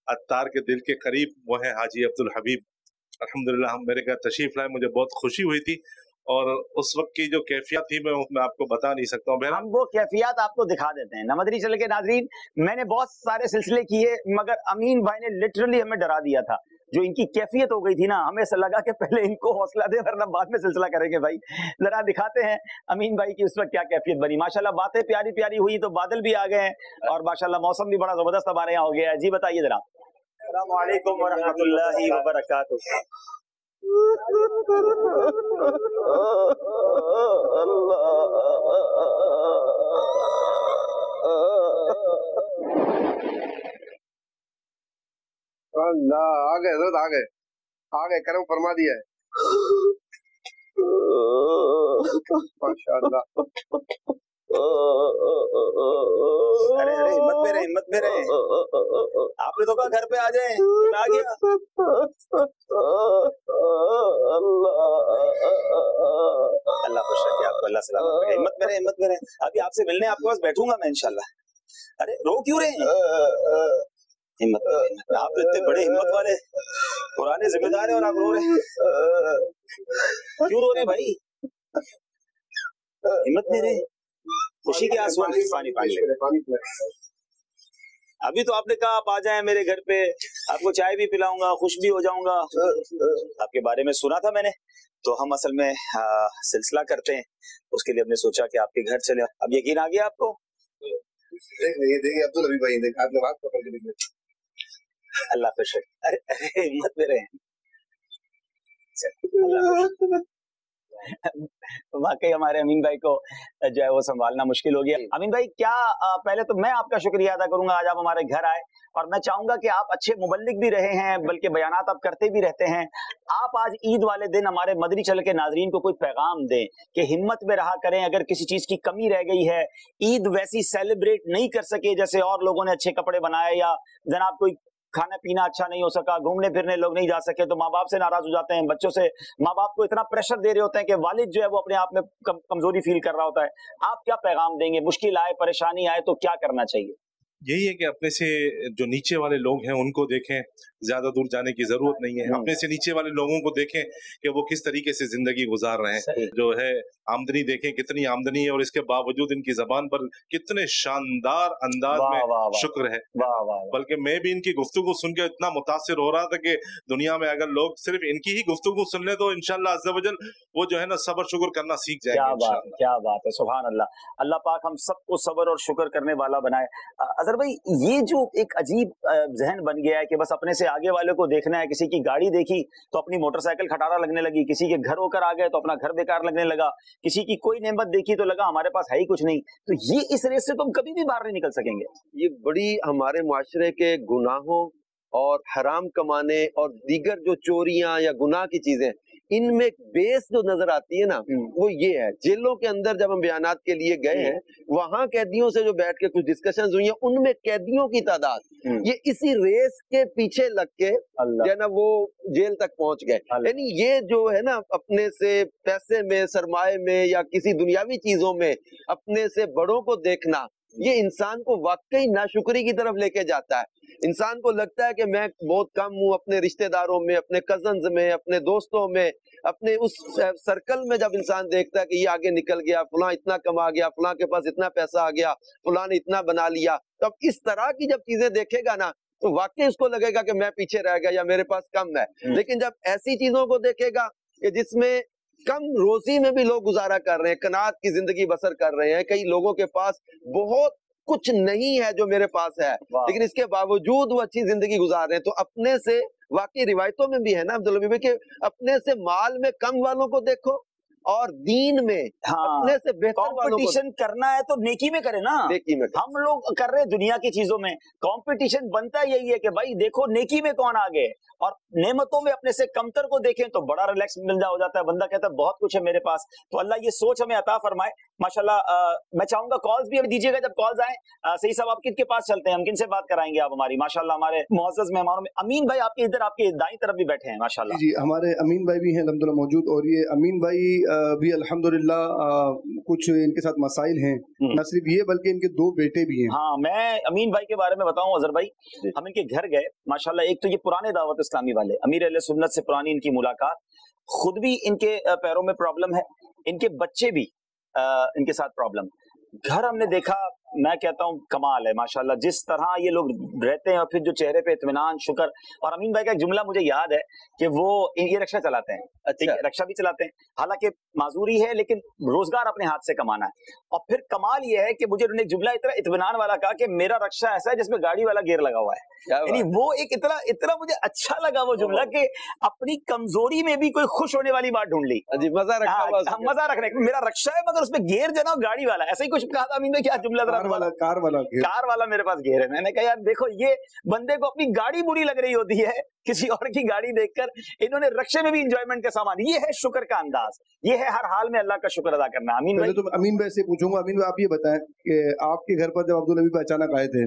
अत्तार के दिल के करीब वो है हाजी अब्दुल हबीब। अल्हम्दुलिल्लाह हम मेरे घर तशरीफ लाए, मुझे बहुत खुशी हुई थी और उस वक्त की जो कैफियत थी मैं आपको बता नहीं सकता हूँ। हम वो कैफियत आपको दिखा देते हैं। नमदरी चल के नाजरीन, मैंने बहुत सारे सिलसिले किए मगर अमीन भाई ने लिटरली हमें डरा दिया था। जो इनकी कैफियत हो गई थी ना, हमें ऐसा लगा कि पहले इनको हौसला दे वरना बाद में सिलसिला करेंगे। भाई जरा दिखाते हैं अमीन भाई की उस वक्त क्या कैफियत बनी। माशाल्लाह बातें प्यारी प्यारी हुई तो बादल भी आ गए हैं और माशाल्लाह मौसम भी बड़ा जबरदस्त हमारे यहाँ हो गया है। जी बताइए जरा। अस्सलाम वालेकुम व रहमतुल्लाहि व बरकातुहू। अल्लाह आ गए करम फरमा दिया है। माशाअल्लाह। अरे अरे हिम्मत में रहे। आपने तो कहा घर पे आ जाए, आ गया। अल्लाह खुश रखे आपको, अल्लाह सलामत रखे। हिम्मत में रहे। अभी आपसे मिलने आपके पास बैठूंगा मैं इंशाल्लाह। अरे रो क्यों रहे हैं? हिम्मत, आप तो इतने बड़े हिम्मत वाले पुराने जिम्मेदार हैं और आप रो रहे हैं। क्यों रो रहे भाई? हिम्मत नहीं रहे, खुशी के आंसू। पानी अभी तो आपने कहा आप आ जाएं मेरे घर पे, आपको चाय भी पिलाऊंगा, खुश भी हो जाऊंगा। आपके बारे में सुना था मैंने, तो हम असल में सिलसिला करते हैं, उसके लिए हमने सोचा कि आपके घर चले। अब यकीन आ गया आपको? देखिए अब्दुल हबीब भाई देखा आपने बात पकड़ के देखिए। अल्लाह खुश रखे। अरे अरे हिम्मत में रहे। वाकई हमारे अमीन भाई को जो है वो संभालना मुश्किल हो गया। अमीन भाई क्या पहले तो मैं आपका शुक्रिया अदा करूंगा, आज आप हमारे घर आए और मैं चाहूंगा कि आप अच्छे मुबल्लिग भी रहे हैं, बल्कि बयानात आप करते भी रहते हैं। आप आज ईद वाले दिन हमारे मदरी चल के नाजरीन को कोई पैगाम दें कि हिम्मत में रहा करें। अगर किसी चीज की कमी रह गई है, ईद वैसी सेलिब्रेट नहीं कर सके जैसे और लोगों ने अच्छे कपड़े बनाए, या जनाब कोई खाना पीना अच्छा नहीं हो सका, घूमने फिरने लोग नहीं जा सके, तो माँ बाप से नाराज हो जाते हैं। बच्चों से माँ बाप को इतना प्रेशर दे रहे होते हैं कि वालिद जो है वो अपने आप में कमजोरी फील कर रहा होता है। आप क्या पैगाम देंगे? मुश्किल आए, परेशानी आए तो क्या करना चाहिए? यही है कि अपने से जो नीचे वाले लोग हैं उनको देखें, ज्यादा दूर जाने की जरूरत नहीं है। अपने से नीचे वाले लोगों को देखें कि वो किस तरीके से जिंदगी गुजार रहे हैं। जो है आमदनी देखें कितनी आमदनी है और इसके बावजूद इनकी जबान पर कितने शानदार अंदाज में शुक्र है। बल्कि मैं भी इनकी गुफ्तगू सुन के इतना मुतासिर हो रहा था कि दुनिया में अगर लोग सिर्फ इनकी ही गुफ्तगू सुन ले तो इंशाअल्लाह अज़्ज़ा वजल वो जो है ना सब्र शुक्र करना सीख जाएंगे। क्या बात है, सुभान अल्लाह। अल्लाह पाक हम सबको सब्र और शुक्र करने वाला बनाए। अजहर भाई, ये जो एक अजीब जहन बन गया है कि बस अपने से आगे वाले को देखना है, किसी की गाड़ी देखी तो अपनी मोटरसाइकिल खटारा लगने लगी, किसी के घर होकर आ गए तो अपना घर बेकार लगने लगा, किसी की कोई नेमत देखी तो लगा हमारे पास है ही कुछ नहीं। तो ये इस रेस से तो हम कभी भी बाहर नहीं निकल सकेंगे। ये बड़ी हमारे मुआशरे के गुनाहों और हराम कमाने और दीगर जो चोरियां या गुनाह की चीजें, इनमें बेस जो नजर आती है ना वो ये है। जेलों के अंदर जब हम बयानात के लिए गए हैं, वहां कैदियों से जो बैठ के कुछ डिस्कशंस हुई हैं, उनमें कैदियों की तादाद ये इसी रेस के पीछे लग के जो है ना वो जेल तक पहुंच गए। यानी ये जो है ना अपने से पैसे में, सरमाए में या किसी दुनियावी चीजों में अपने से बड़ों को देखना, ये इंसान को वाकई नाशुक्री की तरफ लेके जाता है। इंसान को लगता है कि मैं बहुत कम हूँ अपने रिश्तेदारों में, अपने कजन्स में, अपने दोस्तों में, अपने उस सर्कल में। जब इंसान देखता है कि ये आगे निकल गया, फलां इतना कमा गया, फलां के पास इतना पैसा आ गया, फलां ने इतना बना लिया, तब इस तरह की जब चीजें देखेगा ना तो वाकई उसको लगेगा कि मैं पीछे रह गया या मेरे पास कम है। लेकिन जब ऐसी चीजों को देखेगा कि जिसमें कम रोजी में भी लोग गुजारा कर रहे हैं, कनात की जिंदगी बसर कर रहे हैं, कई लोगों के पास बहुत कुछ नहीं है जो मेरे पास है, लेकिन इसके बावजूद वो अच्छी जिंदगी गुजार रहे हैं। तो अपने से वाकई रिवायतों में भी है ना अब्दुल हबीब कि अपने से माल में कम वालों को देखो और दीन में अपने से बेहतर कंपटीशन करना है तो नेकी में करे ना। नेकी में हम लोग कर रहे हैं दुनिया की चीजों में, कंपटीशन बनता यही है कि भाई देखो नेकी में कौन आगे है, और नेमतों में अपने से कमतर को देखें तो बड़ा रिलैक्स मिल हो जाता है। बंदा कहता है बहुत कुछ है मेरे पास। तो अल्लाह ये सोच हमें अता फरमाए माशाल्लाह। मैं चाहूंगा कॉल्स भी हमें दीजिएगा, जब कॉल्स आए। सही साहब, आप किनके पास चलते हैं, हम किनसे बात कराएंगे आप हमारी? माशाल्लाह हमारे मुअज़्ज़ज़ मेहमानों में अमीन भाई आपके इधर आपके दाईं तरफ भी बैठे हैं माशाल्लाह। जी, हमारे अमीन भाई भी हैं अल्हम्दुलिल्लाह मौजूद, और ये अमीन भाई भी अल्हम्दुलिल्लाह कुछ इनके साथ मसाइल हैं, न सिर्फ ये बल्कि इनके 2 बेटे भी हैं। हाँ, मैं अमीन भाई के बारे में बताऊं अजहर भाई, हम इनके घर गए माशाल्लाह। एक तो ये पुराने दावत इस्लामी वाले अमीर अहले सुन्नत से पुरानी इनकी मुलाकात, खुद भी इनके पैरों में प्रॉब्लम है, इनके बच्चे भी इनके साथ प्रॉब्लम। घर हमने देखा, मैं कहता हूँ कमाल है माशाल्लाह, जिस तरह ये लोग रहते हैं, और फिर जो चेहरे पे इत्मीनान, शुक्र। और अमीन भाई का एक जुमला मुझे याद है कि वो ये रिक्शा चलाते हैं। अच्छा, रिक्शा भी चलाते हैं, हालांकि माजूरी है लेकिन रोजगार अपने हाथ से कमाना है। और फिर कमाल ये है कि मुझे उन्होंने एक जुमला इतना इत्मीनान वाला कहा कि मेरा रिक्शा ऐसा है जिसमें गाड़ी वाला गियर लगा हुआ है। यानी वो एक इतना मुझे अच्छा लगा वो जुमला कि अपनी कमजोरी में भी कोई खुश होने वाली बात ढूंढ ली। मजा रखने, मेरा रिक्शा है मगर उसमें गियर जो ना गाड़ी वाला, ऐसा ही कुछ कहा था अमीन ने। क्या जुमला? कार वाला मेरे पास गियर है। मैंने कहा यार देखो, ये बंदे को अपनी गाड़ी बुरी लग रही होती है किसी और की गाड़ी देखकर, इन्होंने रिक्शे में भी इंजॉयमेंट का सामान। ये है शुक्र का अंदाज, ये है हर हाल में अल्लाह का शुक्र अदा करना। अमीन भाई, तो अमीन भाई से पूछूंगा, अमीन भाई आप ये बताएं कि आपके घर पर जब अब्दुल हबीब अचानक आए थे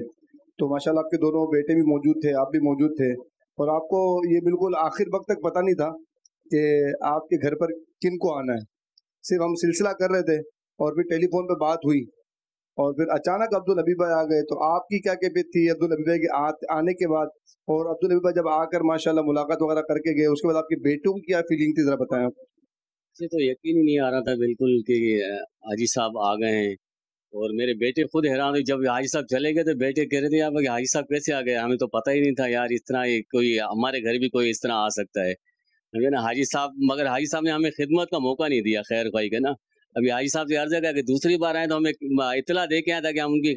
तो माशाल्लाह आपके दोनों बेटे भी मौजूद थे, आप भी मौजूद थे, और आपको ये बिल्कुल आखिर वक्त तक पता नहीं था कि आपके घर पर किन को आना है। सिर्फ हम सिलसिला कर रहे थे और फिर टेलीफोन पे बात हुई और फिर अचानक अब्दुल हबीब भाई आ गए। तो आपकी क्या कैफियत थी अब्दुल हबीब भाई के आने के बाद, और अब्दुल हबीब भाई जब आकर माशाल्लाह मुलाकात वगैरह करके गए, उसके बाद आपके बेटों की क्या फीलिंग थी, जरा बताएं आप। मुझे तो यकीन ही नहीं आ रहा था बिल्कुल कि हाजी साहब आ गए हैं, और मेरे बेटे खुद हैरान हुए जब हाजी साहब चले गए। तो बेटे कह रहे थे यार हाजी साहब कैसे आ गए, हमें तो पता ही नहीं था यार इस तरह कोई हमारे घर भी कोई इस तरह आ सकता है ना हाजी साहब। मगर हाजी साहब ने हमें खिदमत का मौका नहीं दिया खैर खाई का ना। अभी हाजी साहब से अर्ज है कि दूसरी बार आए तो हमें इतला दे के आया था कि हम उनकी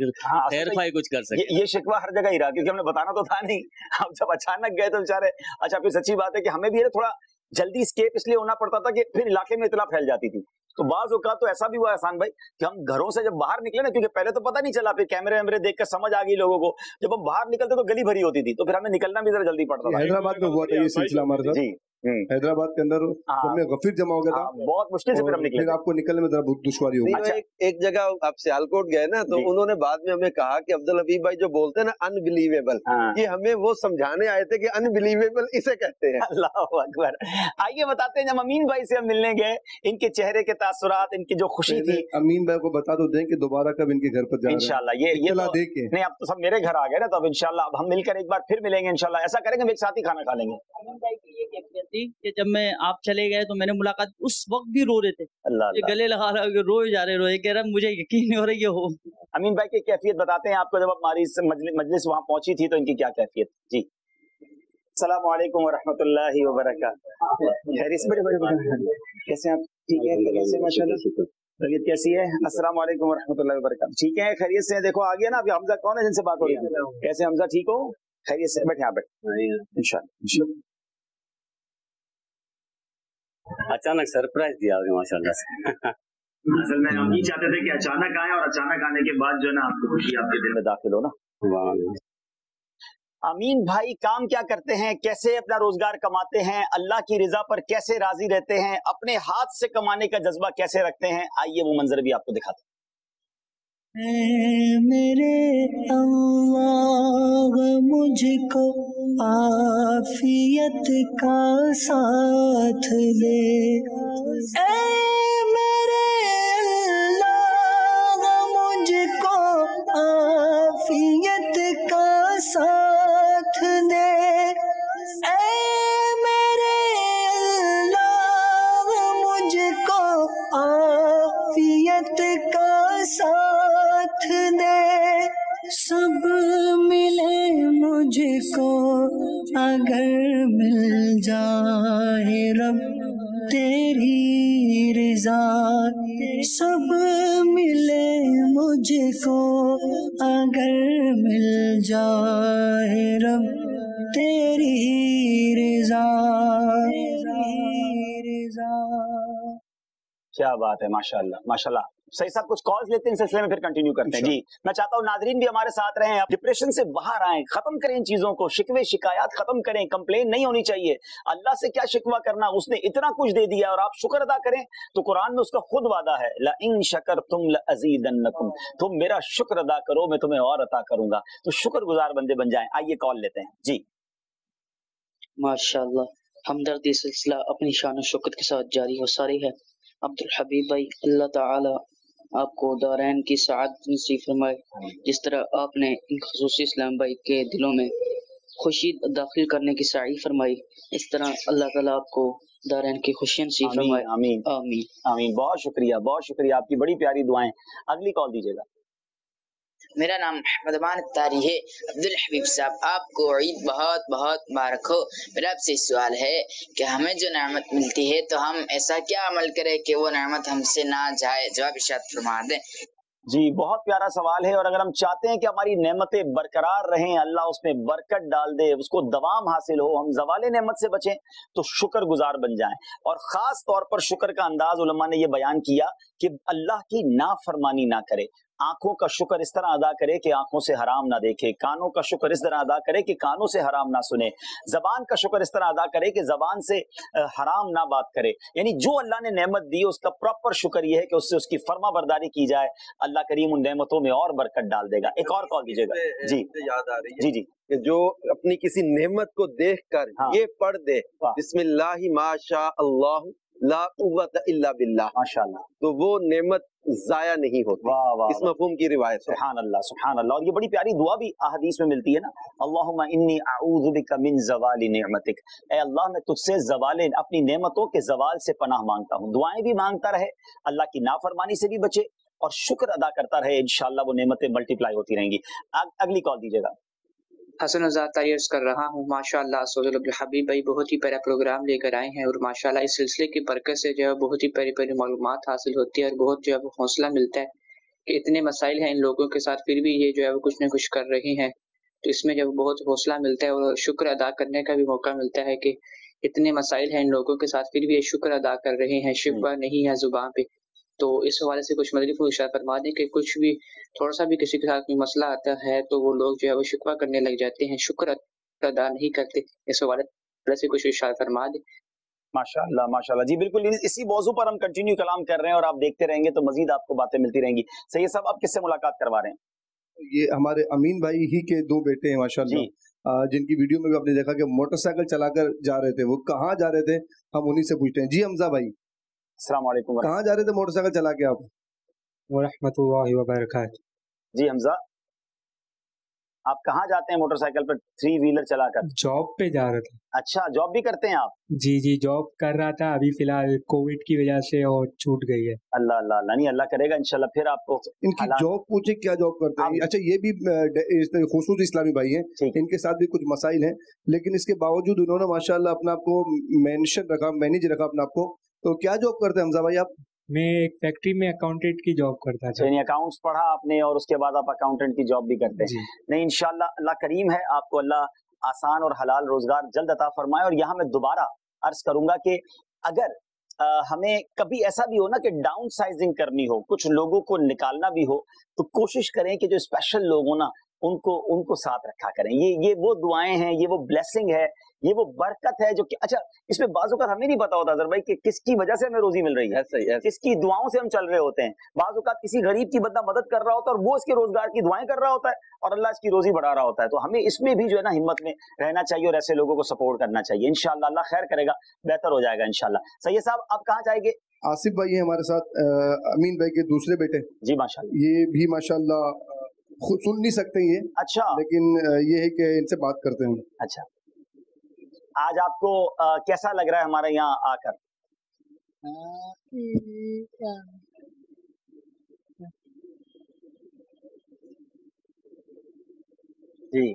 खैर खाई कुछ कर सके। ये शिकवा हर जगह ही रहा, क्योंकि हमने बताना तो था नहीं। हम जब अचानक गए तो बेचारे, अच्छा फिर सच्ची बात है कि हमें भी थोड़ा जल्दी स्केप इसलिए होना पड़ता था कि फिर इलाके में इतला फैल जाती थी। तो बाज औकात तो ऐसा भी हुआ एहसान भाई कि हम घरों से जब बाहर निकले ना, क्योंकि पहले तो पता नहीं चला, फिर कैमरे वैमरे देखकर समझ आ गई लोगों को। जब हम बाहर निकलते तो गली भरी होती थी, तो फिर हमें निकलना भी जरा जल्दी पड़ता था। हैदराबाद में हुआ था ये सिलसिला हमारे साथ। जी, हैदराबाद के अंदर जब मैं गफीर जमा हो गया था, बहुत मुश्किल से फिर हम निकले, फिर आपको निकलने में जरा बहुत दुश्वारी होगी। अच्छा, एक जगह आप सियालकोट गए ना, तो उन्होंने बाद में हमें कहा कि अब्दुल हबीब भाई जो बोलते हैं ना अनबिलीवेबल, ये हमें वो समझाने आए थे कि अनबिलीवेबल इसे कहते हैं। अल्लाह अकबर। आइए बताते हैं, जब अमीन भाई से हम मिलने गए, इनके चेहरे के तासुरात, इनकी जो खुशी थी। अमीन भाई को बता दो दें कि दोबारा कब इनके घर पर जा रहे हैं इंशाल्लाह। ये तो नहीं, अब तो सब मेरे घर आ गए ना, तो अब इंशाल्लाह अब हम मिलकर एक बार फिर मिलेंगे इंशाल्लाह। ऐसा करेंगे, हम एक साथ ही खाना खा लेंगे। अमीन भाई की ये कैफियत थी कि जब मैं आप चले गए तो मैंने मुलाकात, उस वक्त भी रो रहे थे, अल्लाह गले लगा रहे, रोए जा रहे, रोए, कह रहा मुझे यकीन नहीं हो रहा ये हो। अमीन भाई की कैफियत बताते हैं आपको, जब हमारी मजलिस वहाँ पहुंची थी तो इनकी क्या कैफियत जी। अस्सलामु अलैकुम व रहमतुल्लाहि व बरकातहू। खैरियत बड़े कैसे आप? ठीक है, कैसे माशाल्लाह, तबीयत कैसी है? अस्सलामु अलैकुम व रहमतुल्लाहि व बरकातहू। ठीक है, खैरियत से? देखो आ गया ना अभी हमजा, कौन है जिनसे बात हो रही है? कैसे हमजा, ठीक हो? खैरियत से? बैठे, यहाँ बैठे इंशाल्लाह। अचानक सरप्राइज दिया माशाल्लाह से। असल में हम नहीं चाहते थे कि अचानक आए, और अचानक आने के बाद जो है ना आपको खुशी आपके दिल में दाखिल हो ना। अमीन भाई काम क्या करते हैं, कैसे अपना रोजगार कमाते हैं, अल्लाह की रिजा पर कैसे राजी रहते हैं, अपने हाथ से कमाने का जज्बा कैसे रखते हैं, आइए वो मंजर भी आपको दिखाते हैं। मेरे अल्लाह मुझको आफियत का साथ दे, मेरे अल्लाह मुझको आफियत का साथ दे, मेरे अल्लाह मुझको आफियत का साथ दे, सब मिले मुझको अगर मिल जाए रब तेरी रिजा, सब मिले मुझको अगर मिल जाए रब तेरी रिजा। क्या बात है, माशाल्लाह माशाल्लाह। सही साहब कुछ कॉल्स लेते हैं, इस सिलसिले में फिर कंटिन्यू करते हैं जी। मैं चाहता हूँ नाजरीन भी हमारे साथ रहें, डिप्रेशन से बाहर आएं, खत्म करें इन चीजों को, शिकवे शिकायत खत्म करें, कंप्लेन नहीं होनी चाहिए। अल्लाह से क्या शिकवा करना, उसने इतना कुछ दे दिया और आप शुक्र अदा करें, तो कुरान में उसका खुद वादा है, ला इन शकरतुम लअज़ीदन्नकुम, तुम मेरा शुक्र अदा करो मैं तुम्हें और अता करूंगा। तो शुक्रगुजार बंदे बन जाएं। आइए कॉल लेते हैं जी। माशाअल्लाह, हमदर्दी सिलसिला अपनी शान शुक्र के साथ जारी हो सारी है। अब्दुल हबीब भाई, अल्लाह ताला आपको दारैन की सआदत नसीब फरमाए। जिस तरह आपने इन खुसूसी इस्लाम भाई के दिलों में खुशी दाखिल करने की सआई फरमाई, इस तरह अल्लाह ताला आपको दारैन की खुशी नसीब फरमाए। आमीन आमीन आमीन। बहुत शुक्रिया, आपकी बड़ी प्यारी दुआएं। अगली कॉल दीजिएगा। मेरा नाम अहमद अमान अत्तारी है। अब्दुल हबीब साहब, आपको ईद बहुत बहुत मुबारक हो। मेरा आपसे सवाल है कि हमें जो नेमत मिलती है तो हम ऐसा क्या अमल करें कि वो नेमत हमसे ना जाए? जवाब इरशाद फरमा दें। जी, बहुत प्यारा सवाल है। और अगर हम चाहते हैं कि हमारी नेमतें बरकरार रहें, अल्लाह उसमें बरकत डाल दे, उसको दवाम हासिल हो, हम जवाले नेमत से बचें, तो शुक्रगुजार बन जाएं। और खास तौर पर शुक्र का अंदाज उलमा ने यह बयान किया कि अल्लाह की नाफरमानी ना करे। आंखों का शुक्र इस तरह अदा करे कि आंखों से हराम ना देखे, कानों का शुक्र इस तरह अदा करे कि कानों से हराम ना सुने, जबान का शुक्र इस तरह अदा करे कि जबान से हराम ना बात करे। यानी जो अल्लाह ने नेमत दी उसका प्रॉपर शुक्र ये है कि उससे उसकी फर्मा बरदारी की जाए। अल्लाह करीम उन नेमतों में और बरकत डाल देगा। एक और कॉल दीजिएगा जी। याद आ रही है जी जी कि जो अपनी किसी नेमत को देखकर ये पढ़ दे बिस्मिल्लाहि माशा अल्लाह ला कुव्वत इल्ला बिल्लाह, माशाअल्लाह, तो वो नेमत जाया नहीं होती। इस मफहूम की रिवायत है। सुभान अल्लाह सुभान अल्लाह। और ये बड़ी प्यारी दुआ भी अहदीस में मिलती है ना, अल्लाहुम्मा इन्नी अऊज़ु बिका मिन ज़वालि निअमतिक, ए अल्लाह मैं तुझसे ज़वाले अपनी नेमतों के ज़वाल से पनाह मांगता हूँ। दुआएं भी मांगता रहे, अल्लाह की नाफरमानी से भी बचे और शुक्र अदा करता रहे, इंशाअल्लाह वो नेमतें मल्टीप्लाई होती रहेंगी। अगली कॉल दीजिएगा। हसन आज़ाद तारीफ कर रहा हूँ। माशाअल्लाह अब्दुल हबीब भाई बहुत ही प्यारा प्रोग्राम लेकर आए हैं और माशाअल्लाह इस सिलसिले की बरकत से जो है बहुत ही प्यारी प्यारी मालूमात हासिल होती है और बहुत जो है वो हौसला मिलता है कि इतने मसाइल हैं इन लोगों के साथ, फिर भी ये जो है वो कुछ न कुछ कर रहे हैं। तो इसमें जब बहुत हौसला मिलता है और शुक्र अदा करने का भी मौका मिलता है कि इतने मसाइल हैं इन लोगों के साथ, फिर भी ये शुक्र अदा कर रहे हैं, शिकवा नहीं है जुबान पे। तो इस हवाले से कुछ मदरी को इशारा फरमा दें कि कुछ भी थोड़ा सा भी किसी के साथ कोई मसला आता है तो वो लोग जो है वो शिकवा करने लग जाते हैं, शुक्र अदा नहीं करते। इस हवाले से कुछ इशारा फरमा दें। माशाअल्लाह माशाअल्लाह जी, बिल्कुल इसी मौजू पर हम कंटिन्यू कलाम कर रहे हैं और आप देखते रहेंगे तो मजीद आपको बातें मिलती रहेंगी। सैयद साहब, आप किससे मुलाकात करवा रहे हैं? ये हमारे अमीन भाई ही के 2 बेटे हैं माशाअल्लाह, जिनकी वीडियो में भी आपने देखा कि मोटरसाइकिल चलाकर जा रहे थे। वो कहाँ जा रहे थे हम उन्हीं से पूछते हैं। जी हमजा भाई, अस्सलाम वालेकुम। कहाँ जा रहे थे मोटरसाइकिल चला के आप? वरहमतुल्लाहि वबरकातुहू। जी हमजा, आप कहाँ जाते हैं मोटरसाइकिल पर 3 व्हीलर चलाकर? जॉब पे जा रहा था। अच्छा, जॉब भी करते हैं आप? जी जी, जॉब कर रहा था, अभी फिलहाल कोविड की वजह से और छूट गई है। अल्लाह अल्लाह अल्लाह, नहीं अल्लाह करेगा इंशाल्लाह फिर आपको। इनकी जॉब पूछे, क्या जॉब करते हैं? अच्छा, ये भी खुसूस इस्लामी भाई हैं, इनके साथ भी कुछ मसाइल हैं, लेकिन इसके बावजूद उन्होंने माशाल्लाह अपने आप को मेंशन रखा, मैनेज रखा अपने आप को। तो क्या जॉब करते हैं हमजा भाई आप? मैं एक फैक्ट्री में अकाउंटेंट की जॉब करता था। यानी अकाउंट्स पढ़ा आपने और उसके बाद आप अकाउंटेंट की जॉब भी करते हैं। नहीं, इंशाल्लाह अल्लाह करीम है, आपको अल्लाह आसान और हलाल रोजगार जल्द अता फरमाए। और यहाँ मैं दोबारा अर्ज करूंगा कि अगर हमें कभी ऐसा भी हो ना कि डाउन साइजिंग करनी हो, कुछ लोगों को निकालना भी हो, तो कोशिश करें कि जो स्पेशल लोग हो ना उनको साथ रखा करें। ये वो दुआएं हैं, ये वो ब्लेसिंग है, ये वो बरकत है जो कि अच्छा, इसमें बाज़ औक़ात हमें नहीं पता होता अज़र भाई कि किसकी वजह से हमें रोजी मिल रही है, किसकी दुआओं से हम चल रहे होते हैं। बाज़ औक़ात किसी गरीब की बंदा मदद कर रहा होता है और वो इसके रोजगार की दुआएं कर रहा होता है और अल्लाह इसकी रोजी बढ़ा रहा होता है। तो हमें इसमें भी जो है ना हिम्मत में रहना चाहिए और ऐसे लोगों को सपोर्ट करना चाहिए। इंशाअल्लाह अल्लाह खैर करेगा, बेहतर हो जाएगा इंशाअल्लाह। सैयद साहब, आप कहाँ जाएंगे? आसिफ भाई है हमारे साथ, अमीन भाई के दूसरे बेटे। जी माशाअल्लाह। ये भी माशाअल्लाह खुद सुन नहीं सकते ये, अच्छा, लेकिन ये है कि इनसे बात करते हैं। अच्छा, आज आपको कैसा लग रहा है हमारे यहाँ आकर? जी,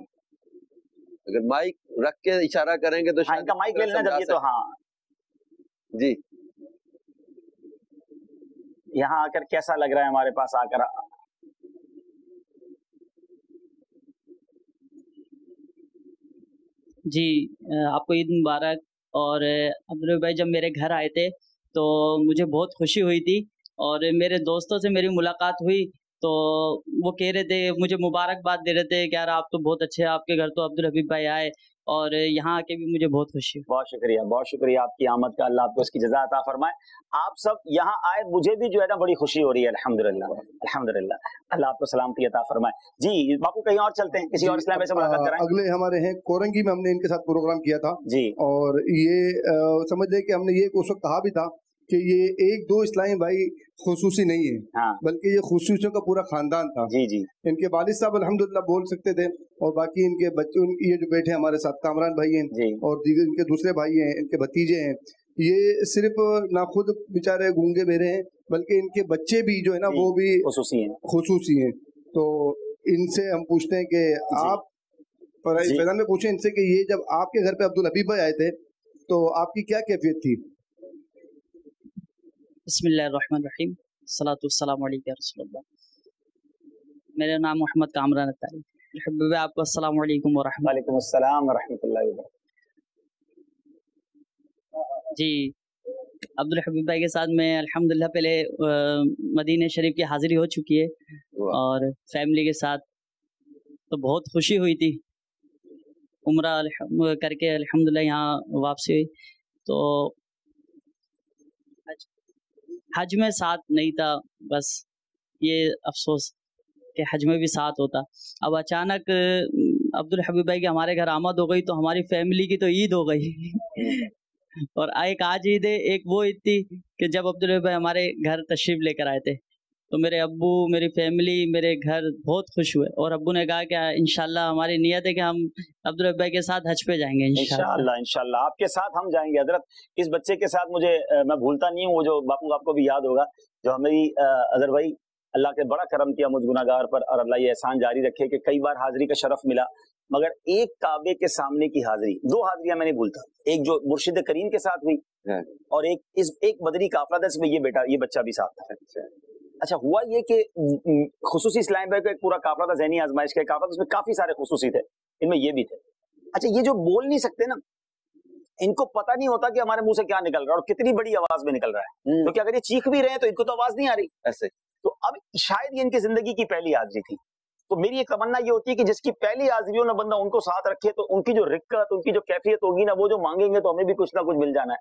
अगर माइक रख के इशारा करेंगे तो इनका माइक ले लेना जब ये, तो हाँ जी, यहाँ आकर कैसा लग रहा है हमारे पास आकर? जी, आपको ईद मुबारक। और अब्दुल भाई जब मेरे घर आए थे तो मुझे बहुत खुशी हुई थी और मेरे दोस्तों से मेरी मुलाकात हुई तो वो कह रहे थे, मुझे मुबारकबाद दे रहे थे कि यार आप तो बहुत अच्छे हैं, आपके घर तो अब्दुल हबीब भाई आए और यहाँ आके भी मुझे बहुत खुशी हुई। बहुत शुक्रिया आपकी आमद का, अल्लाह आपको इसकी जज़ा अता फरमाए। आप सब यहाँ आए, मुझे भी जो है ना बड़ी खुशी हो रही है, अल्हम्दुलिल्लाह अल्हम्दुलिल्लाह, अल्लाह आपको सलामती अता फरमाए। जी बापू, कहीं और चलते हैं, किसी और इस्लाम से मुलाकात कराएं। अगले हमारे हैं कोरंगी में, हमने इनके साथ प्रोग्राम किया था जी, और ये समझ लें कि हमने ये उस वक्त कहा भी था कि ये 1-2 इस्लामी भाई खुसूसी नहीं है, हाँ, बल्कि ये खुसूसियों का पूरा खानदान था। जी जी, इनके वालिद साहब अल्हम्दुलिल्लाह बोल सकते थे और बाकी इनके बच्चे, ये जो बैठे हमारे साथ कामरान भाई हैं और दीगर इनके दूसरे भाई हैं, इनके भतीजे हैं, ये सिर्फ ना खुद बेचारे गूंगे बहरे हैं बल्कि इनके बच्चे भी जो है ना वो भी खुसूसी हैं। तो इनसे हम पूछते हैं कि आप फैजान में पूछें इनसे कि ये जब आपके घर पे अब्दुल हबीब भाई आए थे तो आपकी क्या कैफियत थी? बिस्मिल्लाहिर्रहमानिर्रहीम, सलातु वस्सलामु अलैका या रसूलल्लाह। मेरा नाम मोहम्मद कामरान अत्तारी। हबीब आपको अस्सलामु अलैकुम व रहमतुल्लाहि। वालेकुम अस्सलाम व रहमतुल्लाहि व बरकातहू। जी, अब्दुल हबीब भाई के साथ मैं अल्हम्दुलिल्लाह पहले मदीने शरीफ की हाजिरी हो चुकी है और फैमिली के साथ तो बहुत खुशी हुई थी। उम्रा करके अल्हम्दुलिल्लाह यहाँ वापसी हुई तो हज में साथ नहीं था, बस ये अफसोस कि हज में भी साथ होता। अब अचानक अब्दुल हबीब भाई की हमारे घर आमद हो गई तो हमारी फैमिली की तो ईद हो गई और एक आज ईद है, एक वो ईद थी कि जब अब्दुल हबीब भाई हमारे घर तशरीफ लेकर आए थे तो मेरे अब्बू, मेरी फैमिली, मेरे घर बहुत खुश हुए और अब्बू ने कहा कि इंशाल्लाह हमारी नियत है कि हम अब्दुल हबीब भाई के साथ हज पे जाएंगे इंशाल्लाह। इंशाल्लाह आपके साथ हम जाएंगे हजरत। इस बच्चे के साथ मुझे मैं भूलता नहीं हूँ, वो जो बापू आपको भी याद होगा, जो हमें अजहर भाई अल्लाह के बड़ा करम किया मुझ गुनाहगार पर और अल्लाह ये एहसान जारी रखे कि कई बार हाजिरी का शरफ मिला, मगर एक काबे के सामने की हाजिरी, 2 हाजिरियां मैं नहीं भूलता, एक जो मुर्शिद करीम के साथ हुई और एक बदरी काफिला था जिसमें ये बच्चा भी साथ था। अच्छा, हुआ ये कि खुसूसी इस्लाम भाई का एक पूरा काफिला था, ज़हनी आजमाइश का काफिला, उसमें काफी सारे खुसूसी थे, इनमें ये भी थे। अच्छा, ये जो बोल नहीं सकते ना, इनको पता नहीं होता कि हमारे मुंह से क्या निकल रहा है और कितनी बड़ी आवाज में निकल रहा है, क्योंकि अगर ये चीख भी रहे हैं तो इनको तो आवाज नहीं आ रही ऐसे। तो अब शायद ये इनकी जिंदगी की पहली हाजिरी थी, तो मेरी एक तमन्ना ये होती है कि जिसकी पहली हाजिरी हो ना बंदा उनको साथ रखे, तो उनकी जो रिक्कत, उनकी जो कैफियत होगी ना, वो जो मांगेंगे तो हमें भी कुछ ना कुछ मिल जाना है।